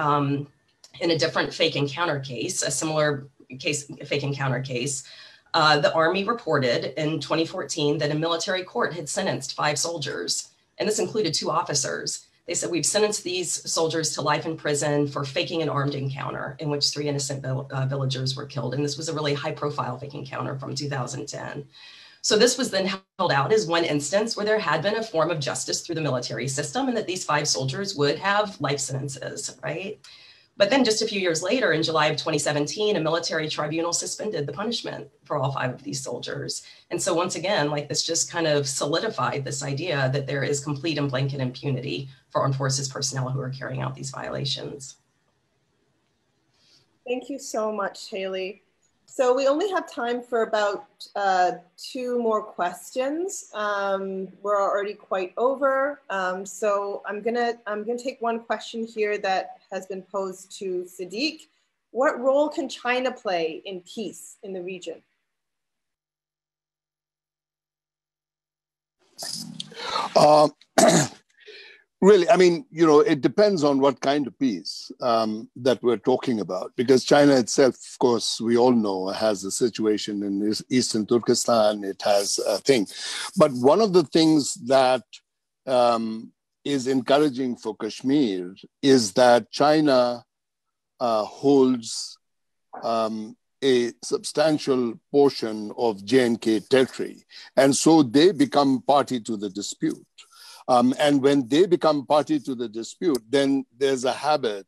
in a different fake encounter case, a similar fake encounter case, the Army reported in 2014 that a military court had sentenced 5 soldiers, and this included 2 officers. They said, we've sentenced these soldiers to life in prison for faking an armed encounter in which 3 innocent villagers were killed. And this was a really high profile fake encounter from 2010. So this was then held out as one instance where there had been a form of justice through the military system and that these 5 soldiers would have life sentences, right? But then just a few years later, in July of 2017, a military tribunal suspended the punishment for all 5 of these soldiers. And so once again, like, this just kind of solidified this idea that there is complete and blanket impunity for armed forces personnel who are carrying out these violations. Thank you so much, Haley. So we only have time for about 2 more questions. We're already quite over. So I'm gonna take one question here that has been posed to Sadiq. What role can China play in peace in the region? Really, I mean, it depends on what kind of peace that we're talking about, because China itself, of course, we all know, has a situation in Eastern Turkestan. It has a thing. But one of the things that is encouraging for Kashmir is that China holds a substantial portion of J&K territory. And so they become party to the dispute. And when they become party to the dispute, then there's a habit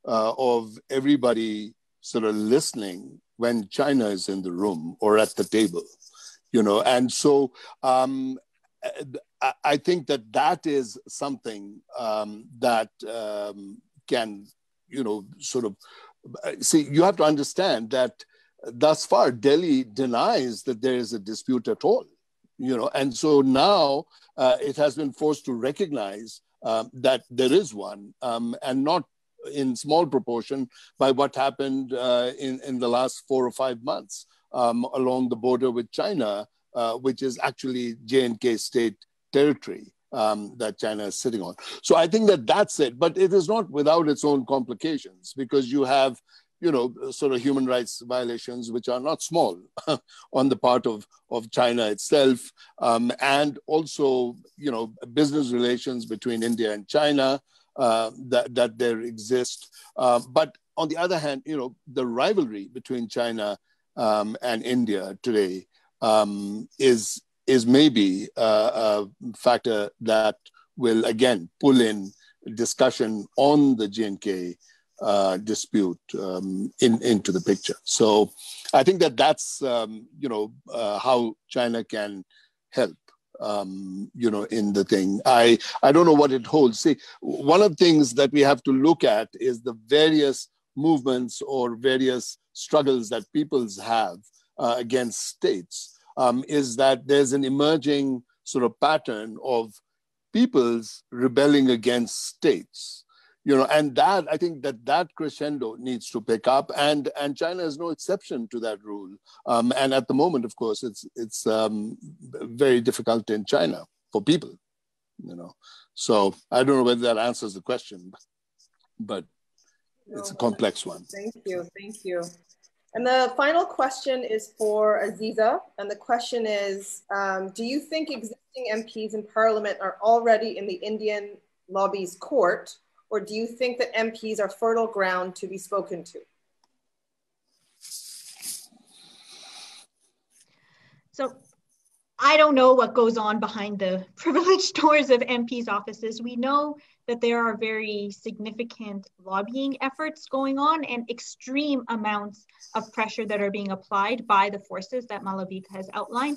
of everybody sort of listening when China is in the room or at the table, And so I think that is something that can, sort of, see, you have to understand that thus far, Delhi denies that there is a dispute at all. And so now it has been forced to recognize that there is one, and not in small proportion by what happened in the last 4 or 5 months along the border with China, which is actually J&K state territory that China is sitting on. So I think that's it, but it is not without its own complications, because you have sort of human rights violations, which are not small on the part of China itself. And also, business relations between India and China that there exist. But on the other hand, the rivalry between China and India today is maybe a factor that will, again, pull in discussion on the J&K dispute into the picture. So I think that's how China can help you know, in the thing. I don't know what it holds. See, one of the things that we have to look at is the various movements or various struggles that peoples have against states, is that there's an emerging sort of pattern of peoples rebelling against states. You know, and that, I think that crescendo needs to pick up, and China is no exception to that rule. And at the moment, of course, it's very difficult in China for people, you know. So I don't know whether that answers the question, but it's a complex one. Thank you, thank you. And the final question is for Aziza, and the question is, do you think existing MPs in Parliament are already in the Indian lobby's court, or do you think that MPs are fertile ground to be spoken to? So I don't know what goes on behind the privileged doors of MPs' offices. We know that there are very significant lobbying efforts going on and extreme amounts of pressure that are being applied by the forces that Malavik has outlined.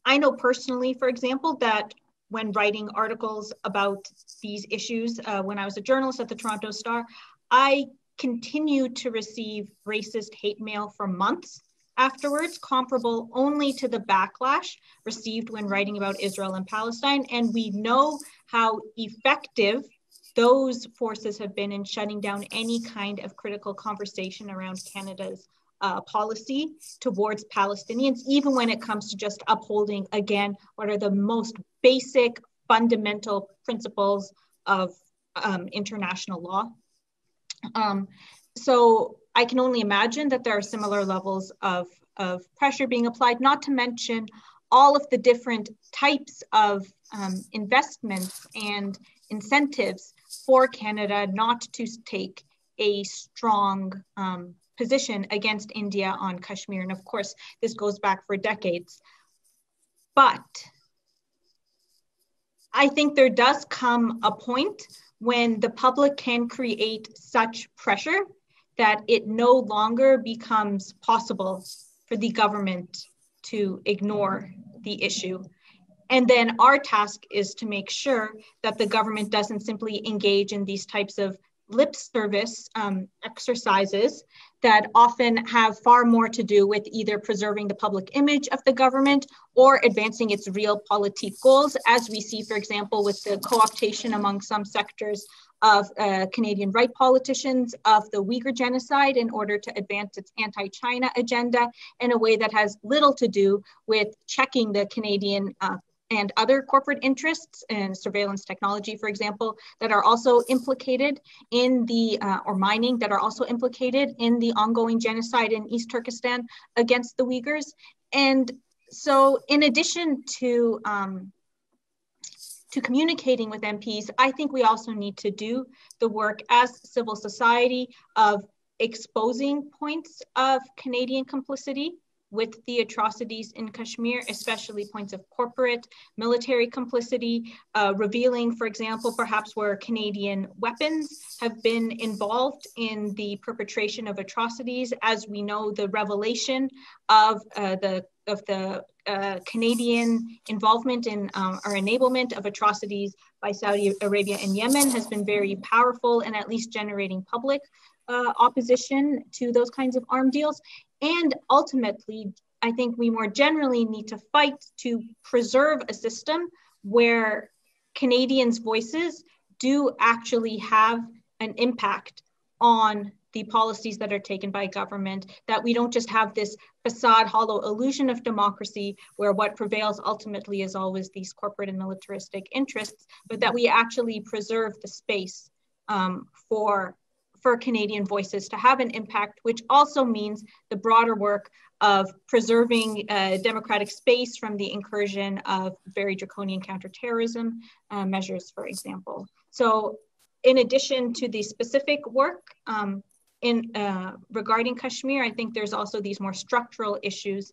I know personally, for example, that when writing articles about these issues, when I was a journalist at the Toronto Star, I continued to receive racist hate mail for months afterwards, comparable only to the backlash received when writing about Israel and Palestine. And we know how effective those forces have been in shutting down any kind of critical conversation around Canada's policy towards Palestinians, even when it comes to just upholding, again, what are the most basic fundamental principles of international law. So I can only imagine that there are similar levels of pressure being applied, not to mention all of the different types of investments and incentives for Canada not to take a strong position against India on Kashmir. And of course, this goes back for decades. But I think there does come a point when the public can create such pressure that it no longer becomes possible for the government to ignore the issue. And then our task is to make sure that the government doesn't simply engage in these types of lip service exercises that often have far more to do with either preserving the public image of the government or advancing its realpolitik goals, as we see, for example, with the co-optation among some sectors of Canadian right politicians of the Uyghur genocide in order to advance its anti-China agenda in a way that has little to do with checking the Canadian and other corporate interests and surveillance technology, for example, that are also implicated in the, or mining, that are also implicated in the ongoing genocide in East Turkestan against the Uyghurs. And so in addition to communicating with MPs, I think we also need to do the work as civil society of exposing points of Canadian complicity with the atrocities in Kashmir, especially points of corporate military complicity, revealing, for example, perhaps where Canadian weapons have been involved in the perpetration of atrocities. As we know, the revelation of the Canadian involvement in our enablement of atrocities by Saudi Arabia and Yemen has been very powerful and at least generating public opposition to those kinds of arms deals. And ultimately, I think we more generally need to fight to preserve a system where Canadians' voices do actually have an impact on the policies that are taken by government, that we don't just have this facade, hollow illusion of democracy where what prevails ultimately is always these corporate and militaristic interests, but that we actually preserve the space for Canadian voices to have an impact, which also means the broader work of preserving democratic space from the incursion of very draconian counterterrorism measures, for example. So in addition to the specific work regarding Kashmir, I think there's also these more structural issues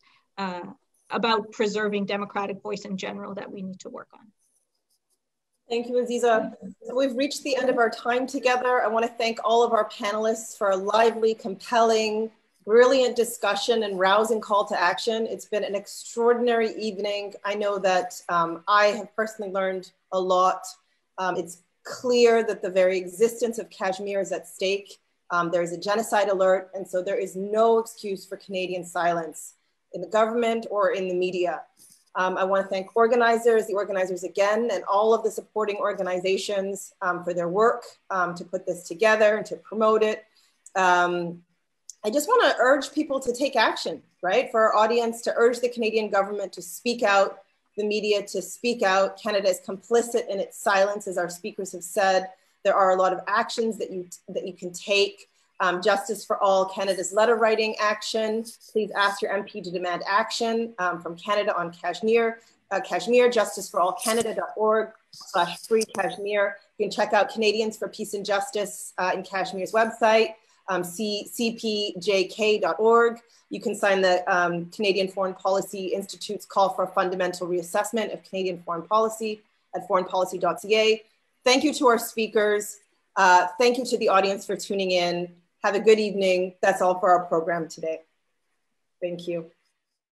about preserving democratic voice in general that we need to work on. Thank you, Aziza. So we've reached the end of our time together. I want to thank all of our panelists for a lively, compelling, brilliant discussion and rousing call to action. It's been an extraordinary evening. I know that I have personally learned a lot. It's clear that the very existence of Kashmir is at stake. There is a genocide alert, and so there is no excuse for Canadian silence in the government or in the media. I want to thank the organizers again, and all of the supporting organizations for their work to put this together and to promote it. I just want to urge people to take action, right? For our audience, to urge the Canadian government to speak out, the media to speak out. Canada is complicit in its silence, as our speakers have said. There are a lot of actions that you can take. Justice for All, Canada's letter writing action. Please ask your MP to demand action from Canada on Kashmir. JusticeForAllCanada.org/free Kashmir. You can check out Canadians for Peace and Justice in Kashmir's website, cpjk.org. You can sign the Canadian Foreign Policy Institute's call for a fundamental reassessment of Canadian foreign policy at foreignpolicy.ca. Thank you to our speakers. Thank you to the audience for tuning in. Have a good evening. That's all for our program today. Thank you.